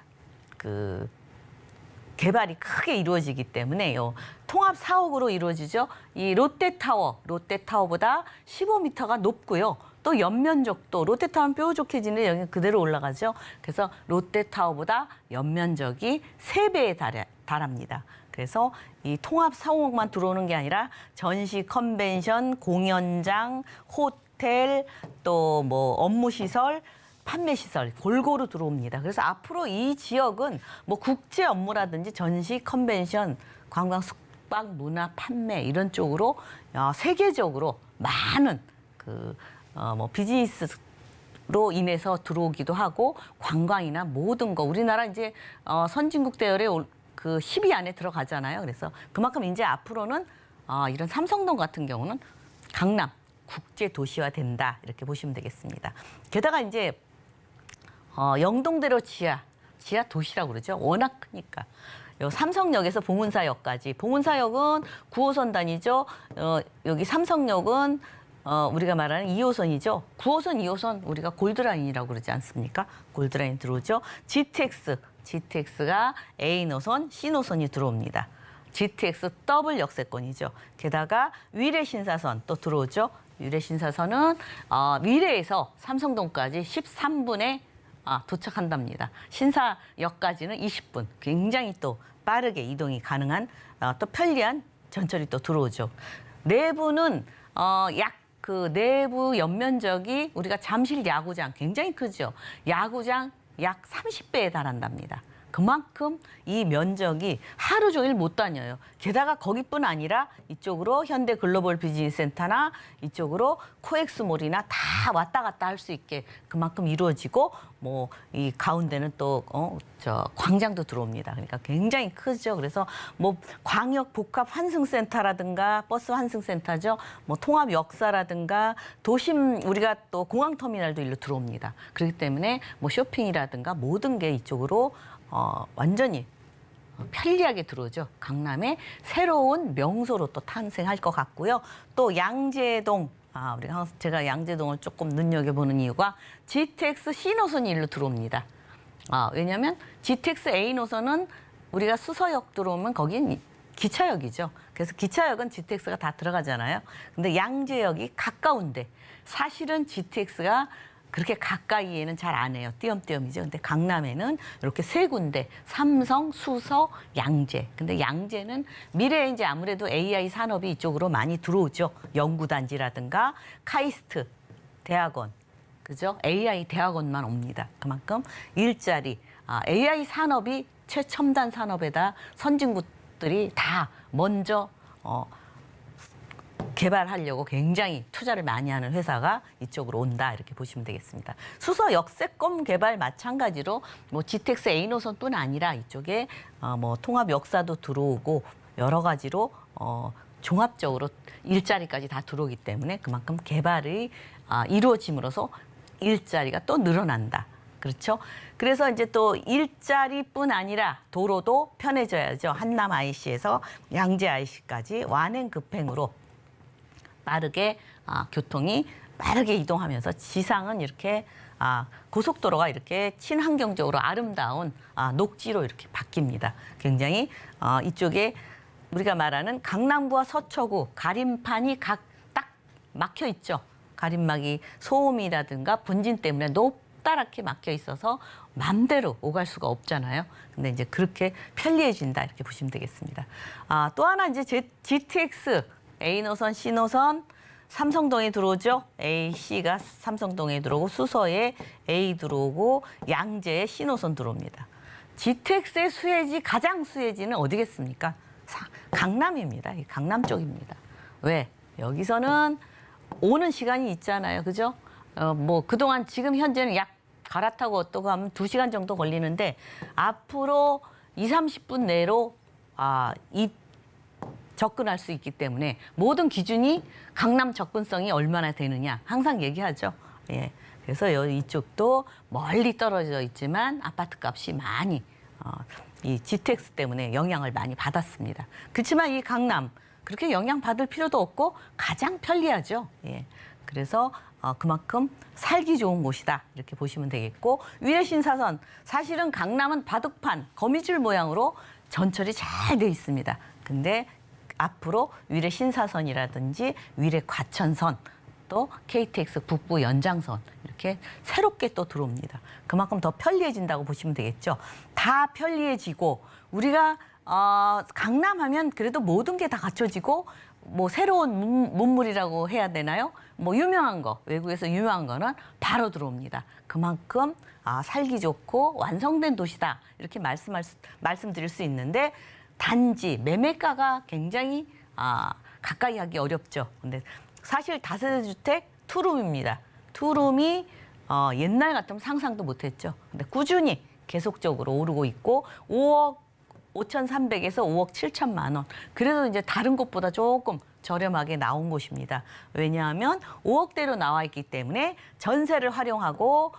개발이 크게 이루어지기 때문에요. 통합 사옥으로 이루어지죠. 이 롯데타워보다 15m가 높고요. 또 연면적도 롯데타워는 뾰족해지는데 여기는 그대로 올라가죠. 그래서 롯데타워보다 연면적이 3배에 달합니다. 그래서 이 통합 사옥만 들어오는 게 아니라 전시, 컨벤션, 공연장, 호텔, 또 뭐 업무시설, 판매시설 골고루 들어옵니다. 그래서 앞으로 이 지역은 뭐 국제 업무라든지 전시, 컨벤션, 관광, 숙박, 문화, 판매 이런 쪽으로 세계적으로 많은 비즈니스로 인해서 들어오기도 하고 관광이나 모든 거 우리나라 이제 선진국 대열에 10위 안에 들어가잖아요. 그래서 그만큼 이제 앞으로는 이런 삼성동 같은 경우는 강남 국제 도시화 된다 이렇게 보시면 되겠습니다. 게다가 이제 영동대로 지하 도시라고 그러죠. 워낙 크니까. 삼성역에서 봉은사역까지. 봉은사역은 9호선 다니죠. 여기 삼성역은 우리가 말하는 2호선이죠. 9호선, 2호선 우리가 골드라인이라고 그러지 않습니까? 골드라인 들어오죠. GTX가 A노선, C노선이 들어옵니다. GTX 더블 역세권이죠. 게다가 위례신사선 또 들어오죠. 위례신사선은 위례에서 삼성동까지 13분에 도착한답니다. 신사역까지는 20분. 굉장히 또 빠르게 이동이 가능한 또 편리한 전철이 또 들어오죠. 내부는 내부 연면적이 우리가 잠실 야구장 굉장히 크죠. 야구장 약 30배에 달한답니다. 그만큼 이 면적이 하루 종일 못 다녀요. 게다가 거기뿐 아니라 이쪽으로 현대 글로벌 비즈니스 센터나 이쪽으로 코엑스몰이나 다 왔다 갔다 할 수 있게 그만큼 이루어지고 뭐 이 가운데는 또 광장도 들어옵니다. 그러니까 굉장히 크죠. 그래서 뭐 광역 복합 환승센터라든가 버스 환승센터죠. 뭐 통합 역사라든가 도심 우리가 또 공항터미널도 일로 들어옵니다. 그렇기 때문에 뭐 쇼핑이라든가 모든 게 이쪽으로 완전히 편리하게 들어오죠. 강남의 새로운 명소로 또 탄생할 것 같고요. 또 양재동, 제가 양재동을 조금 눈여겨보는 이유가 GTX C 노선이 일로 들어옵니다. 왜냐하면 GTX A 노선은 우리가 수서역 들어오면 거긴 기차역이죠. 그래서 기차역은 GTX가 다 들어가잖아요. 근데 양재역이 가까운데 사실은 GTX가 그렇게 가까이에는 잘 안 해요. 띄엄띄엄이죠. 근데 강남에는 이렇게 세 군데, 삼성, 수서, 양재. 근데 양재는 미래에 이제 아무래도 AI 산업이 이쪽으로 많이 들어오죠. 연구단지라든가 카이스트 대학원, 그죠? AI 대학원만 옵니다. 그만큼 일자리, AI 산업이 최첨단 산업에다 선진국들이 다 먼저 개발하려고 굉장히 투자를 많이 하는 회사가 이쪽으로 온다 이렇게 보시면 되겠습니다. 수서 역세권 개발 마찬가지로 뭐 GTX A 노선뿐 아니라 이쪽에 뭐 통합 역사도 들어오고 여러 가지로 종합적으로 일자리까지 다 들어오기 때문에 그만큼 개발이 이루어짐으로써 일자리가 또 늘어난다. 그렇죠? 그래서 이제 또 일자리뿐 아니라 도로도 편해져야죠. 한남 IC에서 양재 IC까지 완행 급행으로 빠르게 교통이 빠르게 이동하면서 지상은 이렇게 고속도로가 이렇게 친환경적으로 아름다운 녹지로 이렇게 바뀝니다. 굉장히 이쪽에 우리가 말하는 강남구와 서초구 가림판이 각 딱 막혀 있죠. 가림막이 소음이라든가 분진 때문에 높다랗게 막혀 있어서 맘대로 오갈 수가 없잖아요. 근데 이제 그렇게 편리해진다 이렇게 보시면 되겠습니다. 또 하나 이제 GTX A 노선, C 노선, 삼성동에 들어오죠. A, C가 삼성동에 들어오고 수서에 A 들어오고 양재에 C 노선 들어옵니다. GTX의 수혜지, 가장 수혜지는 어디겠습니까? 강남입니다. 강남 쪽입니다. 왜? 여기서는 오는 시간이 있잖아요. 그죠? 뭐 그동안 지금 현재는 약 갈아타고 또 가면 2시간 정도 걸리는데 앞으로 2, 30분 내로 접근할 수 있기 때문에 모든 기준이 강남 접근성이 얼마나 되느냐 항상 얘기하죠. 예. 그래서 이쪽도 멀리 떨어져 있지만 아파트 값이 많이 이 GTX 때문에 영향을 많이 받았습니다. 그렇지만 이 강남 그렇게 영향 받을 필요도 없고 가장 편리하죠. 예. 그래서 그만큼 살기 좋은 곳이다 이렇게 보시면 되겠고 위례 신사선 사실은 강남은 바둑판 거미줄 모양으로 전철이 잘 돼 있습니다. 근데 앞으로 위례 신사선이라든지 위례 과천선 또 KTX 북부 연장선 이렇게 새롭게 또 들어옵니다. 그만큼 더 편리해진다고 보시면 되겠죠. 다 편리해지고 우리가 강남하면 그래도 모든 게 다 갖춰지고 뭐 새로운 문물이라고 해야 되나요? 뭐 유명한 거 외국에서 유명한 거는 바로 들어옵니다. 그만큼 살기 좋고 완성된 도시다 이렇게 말씀드릴 수 있는데 단지 매매가가 굉장히 가까이 하기 어렵죠. 근데 사실 다세대 주택 투룸입니다. 투룸이 옛날 같으면 상상도 못했죠. 근데 꾸준히 계속적으로 오르고 있고 5억 5,300에서 5억 7천만 원. 그래도 이제 다른 곳보다 조금 저렴하게 나온 곳입니다. 왜냐하면 5억대로 나와 있기 때문에 전세를 활용하고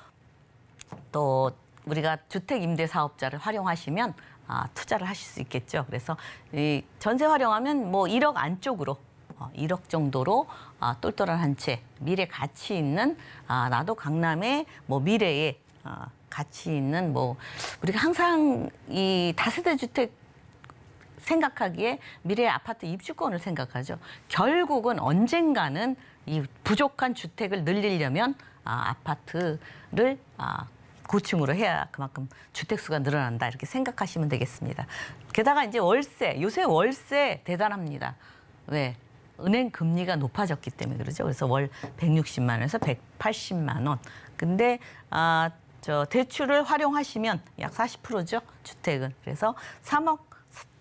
또 우리가 주택 임대 사업자를 활용하시면 투자를 하실 수 있겠죠. 그래서 이 전세 활용하면 뭐 1억 안쪽으로 1억 정도로 똘똘한 한 채 미래 가치 있는 나도 강남의 뭐 미래에 가치 있는 뭐 우리가 항상 이 다세대 주택 생각하기에 미래의 아파트 입주권을 생각하죠. 결국은 언젠가는 이 부족한 주택을 늘리려면 아파트를 고층으로 해야 그만큼 주택수가 늘어난다 이렇게 생각하시면 되겠습니다. 게다가 이제 월세, 요새 월세 대단합니다. 왜? 은행 금리가 높아졌기 때문에 그러죠. 그래서 월 160만 원에서 180만 원. 근데 저 대출을 활용하시면 약 40%죠. 주택은. 그래서 3억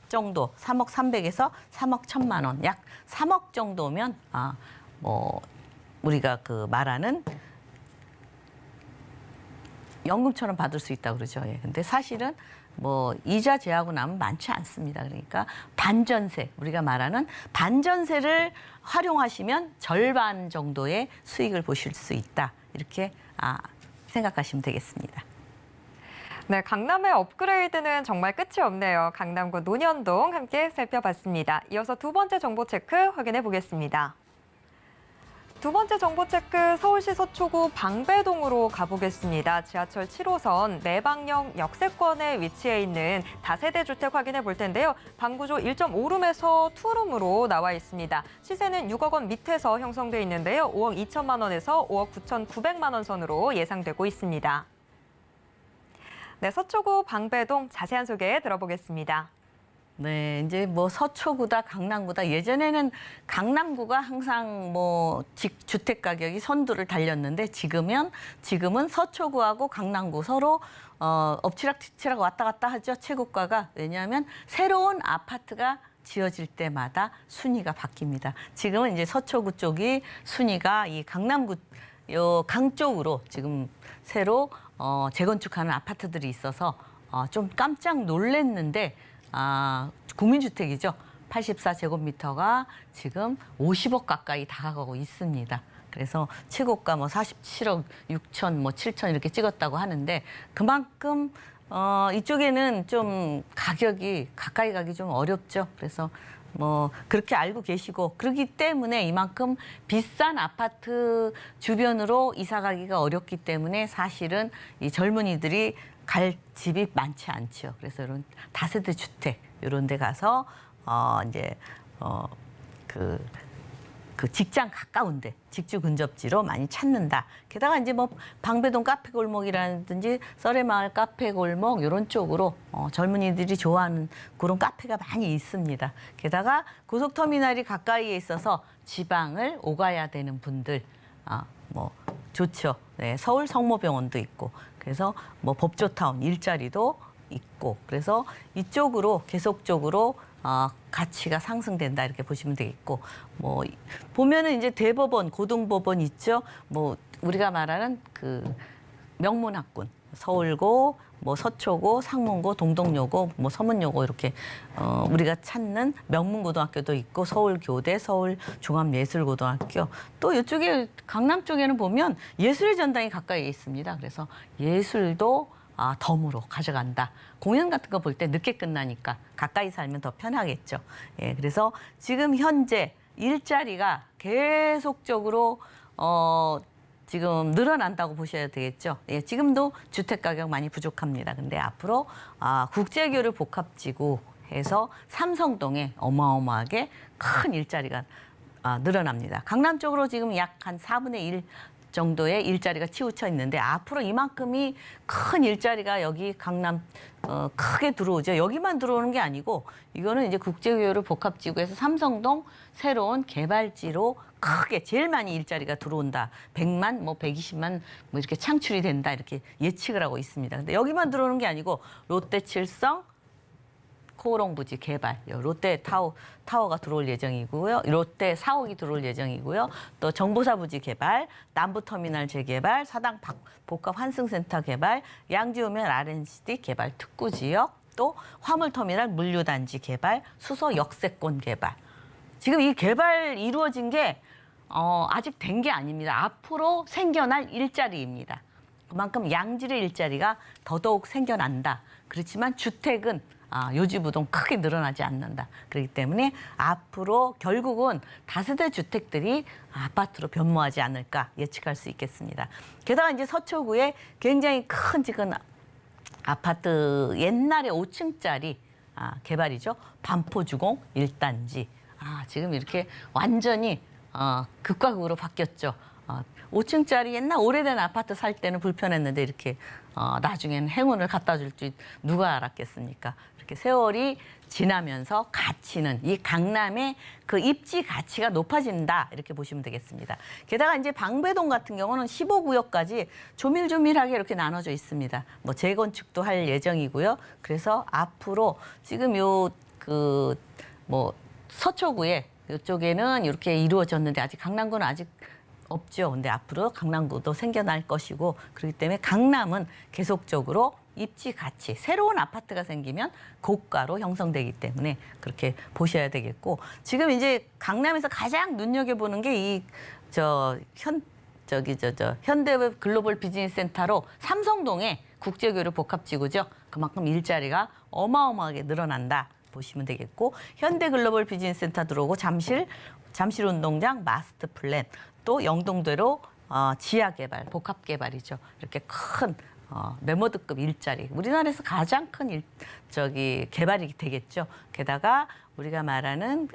정도, 3억 300에서 3억 1천만 원, 약 3억 정도면 뭐 우리가 그 말하는 연금처럼 받을 수 있다고 그러죠. 예. 근데 사실은 뭐 이자 제하고 나면 많지 않습니다. 그러니까 반전세, 우리가 말하는 반전세를 활용하시면 절반 정도의 수익을 보실 수 있다. 이렇게 생각하시면 되겠습니다. 네, 강남의 업그레이드는 정말 끝이 없네요. 강남구 논현동 함께 살펴봤습니다. 이어서 두 번째 정보 체크 확인해 보겠습니다. 두 번째 정보 체크, 서울시 서초구 방배동으로 가보겠습니다. 지하철 7호선 내방역 역세권에 위치해 있는 다세대 주택 확인해 볼 텐데요. 방구조 1.5룸에서 2룸으로 나와 있습니다. 시세는 6억 원 밑에서 형성돼 있는데요. 5억 2천만 원에서 5억 9,900만 원 선으로 예상되고 있습니다. 네, 서초구 방배동 자세한 소개 들어보겠습니다. 네, 이제 뭐 서초구다, 강남구다. 예전에는 강남구가 항상 뭐 주택 가격이 선두를 달렸는데 지금은 서초구하고 강남구 서로 엎치락뒤치락 왔다 갔다 하죠. 최고가가. 왜냐하면 새로운 아파트가 지어질 때마다 순위가 바뀝니다. 지금은 이제 서초구 쪽이 순위가 이 강남구 강 쪽으로 지금 새로 재건축하는 아파트들이 있어서 좀 깜짝 놀랐는데 국민주택이죠. 84제곱미터가 지금 50억 가까이 다가가고 있습니다. 그래서 최고가 뭐 47억 6천, 뭐 7천 이렇게 찍었다고 하는데 그만큼 이쪽에는 좀 가격이 가까이 가기 좀 어렵죠. 그래서 뭐 그렇게 알고 계시고 그렇기 때문에 이만큼 비싼 아파트 주변으로 이사 가기가 어렵기 때문에 사실은 이 젊은이들이 갈 집이 많지 않죠. 그래서 이런 다세대 주택 이런 데 가서 그 직장 가까운데 직주 근접지로 많이 찾는다. 게다가 이제 뭐 방배동 카페 골목이라든지 썰의마을 카페 골목 이런 쪽으로 젊은이들이 좋아하는 그런 카페가 많이 있습니다. 게다가 고속터미널이 가까이에 있어서 지방을 오가야 되는 분들 뭐 좋죠. 네, 서울 성모병원도 있고 그래서 뭐 법조타운 일자리도 있고 그래서 이쪽으로 계속적으로 가치가 상승된다 이렇게 보시면 되겠고 뭐 보면은 이제 대법원, 고등법원 있죠. 뭐 우리가 말하는 그 명문학군 서울고 뭐 서초고, 상문고, 동덕여고, 뭐 서문여고 이렇게 우리가 찾는 명문고등학교도 있고 서울교대, 서울종합예술고등학교 또 이쪽에 강남 쪽에는 보면 예술의 전당이 가까이 있습니다. 그래서 예술도 덤으로 가져간다. 공연 같은 거 볼 때 늦게 끝나니까 가까이 살면 더 편하겠죠. 예, 그래서 지금 현재 일자리가 계속적으로 지금 늘어난다고 보셔야 되겠죠. 예, 지금도 주택 가격 많이 부족합니다. 근데 앞으로 국제교류 복합지구 해서 삼성동에 어마어마하게 큰 일자리가 늘어납니다. 강남 쪽으로 지금 약 한 4분의 1 정도의 일자리가 치우쳐 있는데 앞으로 이만큼이 큰 일자리가 여기 강남 크게 들어오죠. 여기만 들어오는 게 아니고 이거는 이제 국제교류 복합지구에서 삼성동 새로운 개발지로 크게 제일 많이 일자리가 들어온다. 100만, 뭐 120만 뭐 이렇게 창출이 된다. 이렇게 예측을 하고 있습니다. 근데 여기만 들어오는 게 아니고 롯데칠성 코오롱부지 개발, 롯데타워가 들어올 예정이고요. 롯데 사옥이 들어올 예정이고요. 또 정보사부지 개발, 남부터미널 재개발, 사당 복합환승센터 개발, 양지오면 R&D 개발 특구지역, 또 화물터미널 물류단지 개발, 수서 역세권 개발. 지금 이 개발 이루어진 게 아직 된 게 아닙니다. 앞으로 생겨날 일자리입니다. 그만큼 양질의 일자리가 더더욱 생겨난다. 그렇지만 주택은 요지부동 크게 늘어나지 않는다. 그렇기 때문에 앞으로 결국은 다세대 주택들이 아파트로 변모하지 않을까 예측할 수 있겠습니다. 게다가 이제 서초구에 굉장히 큰 지금 아파트 옛날에 5층짜리 개발이죠. 반포주공 1단지. 지금 이렇게 완전히 극과 극으로 바뀌었죠. 5층짜리 옛날 오래된 아파트 살 때는 불편했는데 이렇게 나중에는 행운을 갖다 줄 줄 누가 알았겠습니까? 이렇게 세월이 지나면서 가치는 이 강남의 그 입지 가치가 높아진다 이렇게 보시면 되겠습니다. 게다가 이제 방배동 같은 경우는 15구역까지 조밀조밀하게 이렇게 나눠져 있습니다. 뭐 재건축도 할 예정이고요. 그래서 앞으로 지금 서초구에 이쪽에는 이렇게 이루어졌는데 아직 강남구는 아직 없죠. 근데 앞으로 강남구도 생겨날 것이고 그렇기 때문에 강남은 계속적으로 입지 가치, 새로운 아파트가 생기면 고가로 형성되기 때문에 그렇게 보셔야 되겠고 지금 이제 강남에서 가장 눈여겨보는 게 현대 글로벌 비즈니스 센터로 삼성동에 국제교류 복합지구죠. 그만큼 일자리가 어마어마하게 늘어난다 보시면 되겠고 현대 글로벌 비즈니스 센터 들어오고 잠실 운동장 마스터 플랜 또 영동대로 지하 개발, 복합 개발이죠. 이렇게 큰 메모드급 일자리, 우리나라에서 가장 큰 개발이 되겠죠. 게다가 우리가 말하는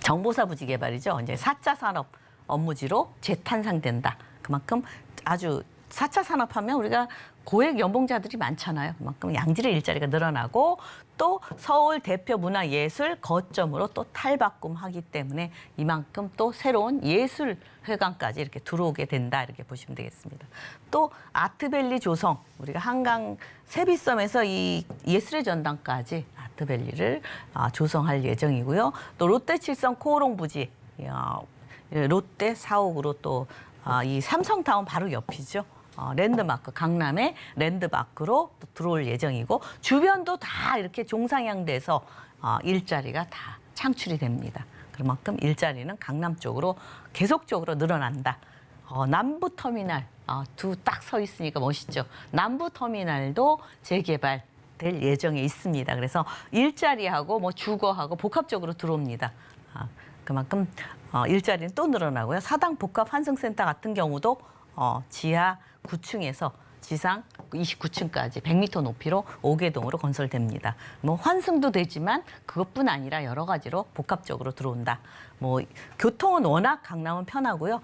정보사 부지 개발이죠. 이제 4차 산업 업무지로 재탄생된다. 그만큼 아주 4차 산업하면 우리가 고액 연봉자들이 많잖아요. 그만큼 양질의 일자리가 늘어나고 또 서울 대표 문화예술 거점으로 또 탈바꿈하기 때문에 이만큼 또 새로운 예술회관까지 이렇게 들어오게 된다 이렇게 보시면 되겠습니다. 또 아트밸리 조성, 우리가 한강 세비섬에서 이 예술의 전당까지 아트밸리를 조성할 예정이고요. 또 롯데칠성 코오롱 부지, 롯데 사옥으로 또 이 삼성타운 바로 옆이죠. 랜드마크, 강남의 랜드마크로 또 들어올 예정이고 주변도 다 이렇게 종상향돼서 일자리가 다 창출이 됩니다. 그만큼 일자리는 강남 쪽으로 계속적으로 늘어난다. 남부터미널, 두 딱 서 있으니까 멋있죠. 남부터미널도 재개발될 예정에 있습니다. 그래서 일자리하고 뭐 주거하고 복합적으로 들어옵니다. 그만큼 일자리는 또 늘어나고요. 사당 복합 환승센터 같은 경우도 지하 9층에서 지상 29층까지 100m 높이로 5개동으로 건설됩니다. 뭐 환승도 되지만 그것뿐 아니라 여러 가지로 복합적으로 들어온다. 뭐 교통은 워낙 강남은 편하고요.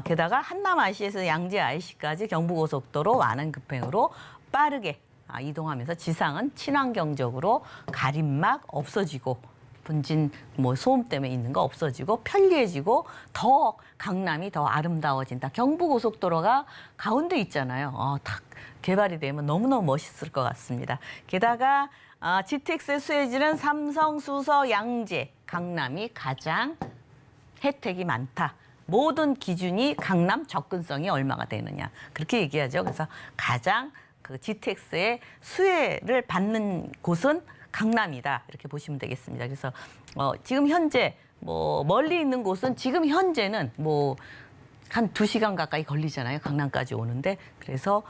게다가 한남 IC에서 양재 IC까지 경부고속도로 완행급행으로 빠르게 이동하면서 지상은 친환경적으로 가림막 없어지고 분진 소음 때문에 있는 거 없어지고 편리해지고 더 강남이 더 아름다워진다. 경부고속도로가 가운데 있잖아요. 딱 개발이 되면 너무너무 멋있을 것 같습니다. 게다가 GTX의 수혜지는 삼성, 수서, 양재, 강남이 가장 혜택이 많다. 모든 기준이 강남 접근성이 얼마가 되느냐. 그렇게 얘기하죠. 그래서 가장 그 GTX의 수혜를 받는 곳은 강남이다 이렇게 보시면 되겠습니다. 그래서 지금 현재 멀리 있는 곳은 지금 현재는 한 2시간 가까이 걸리잖아요. 강남까지 오는데 그래서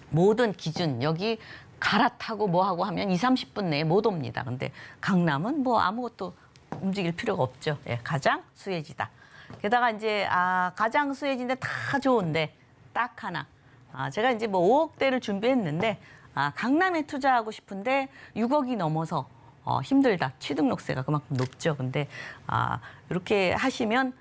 모든 기준 여기 갈아타고 하고 하면 2~30분 내에 못 옵니다. 근데 강남은 아무것도 움직일 필요가 없죠. 예, 가장 수혜지다. 게다가 이제 가장 수혜지인데 다 좋은데 딱 하나. 제가 이제 5억대를 준비했는데 강남에 투자하고 싶은데 6억이 넘어서 힘들다. 취등록세가 그만큼 높죠. 근데 이렇게 하시면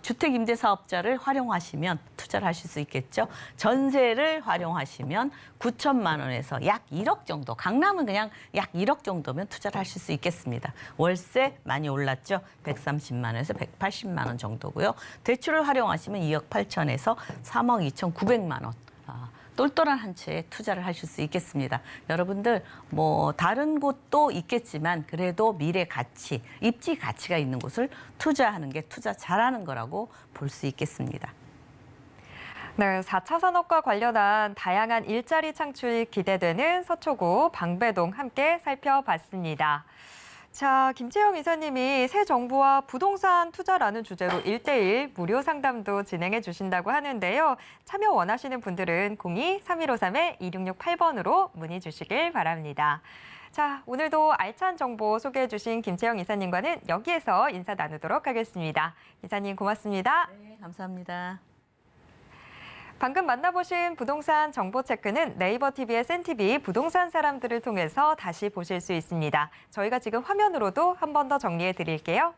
주택임대사업자를 활용하시면 투자를 하실 수 있겠죠. 전세를 활용하시면 9천만 원에서 약 1억 정도. 강남은 그냥 약 1억 정도면 투자를 하실 수 있겠습니다. 월세 많이 올랐죠. 130만 원에서 180만 원 정도고요. 대출을 활용하시면 2억 8천에서 3억 2,900만 원. 똘똘한 한 채에 투자를 하실 수 있겠습니다. 여러분들 다른 곳도 있겠지만 그래도 미래 가치, 입지 가치가 있는 곳을 투자하는 게 투자 잘하는 거라고 볼 수 있겠습니다. 네, 4차 산업과 관련한 다양한 일자리 창출이 기대되는 서초구 방배동 함께 살펴봤습니다. 자, 김채영 이사님이 새 정부와 부동산 투자라는 주제로 1:1 무료 상담도 진행해 주신다고 하는데요. 참여 원하시는 분들은 02-3153-2668번으로 문의 주시길 바랍니다. 자, 오늘도 알찬 정보 소개해 주신 김채영 이사님과는 여기에서 인사 나누도록 하겠습니다. 이사님 고맙습니다. 네, 감사합니다. 방금 만나보신 부동산 정보 체크는 네이버 TV의 센TV 부동산 사람들을 통해서 다시 보실 수 있습니다. 저희가 지금 화면으로도 한 번 더 정리해 드릴게요.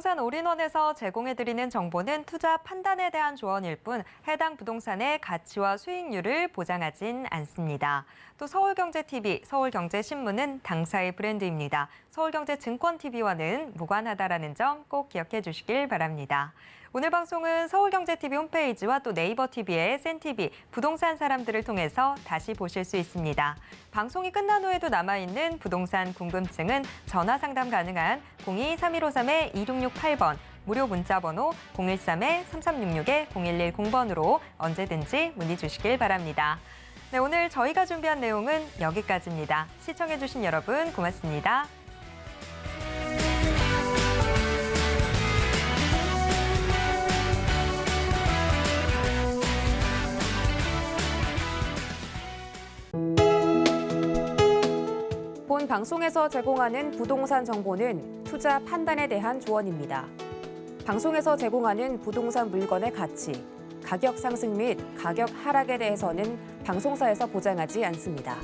부동산 올인원에서 제공해드리는 정보는 투자 판단에 대한 조언일 뿐 해당 부동산의 가치와 수익률을 보장하진 않습니다. 또 서울경제TV, 서울경제신문은 당사의 브랜드입니다. 서울경제증권TV와는 무관하다라는 점 꼭 기억해 주시길 바랍니다. 오늘 방송은 서울경제TV 홈페이지와 또 네이버TV의 센TV, 부동산 사람들을 통해서 다시 보실 수 있습니다. 방송이 끝난 후에도 남아있는 부동산 궁금증은 전화 상담 가능한 02-3153-2668번, 무료 문자번호 013-3366-0110번으로 언제든지 문의 주시길 바랍니다. 네, 오늘 저희가 준비한 내용은 여기까지입니다. 시청해주신 여러분 고맙습니다. 본 방송에서 제공하는 부동산 정보는 투자 판단에 대한 조언입니다. 방송에서 제공하는 부동산 물건의 가치, 가격 상승 및 가격 하락에 대해서는 방송사에서 보장하지 않습니다.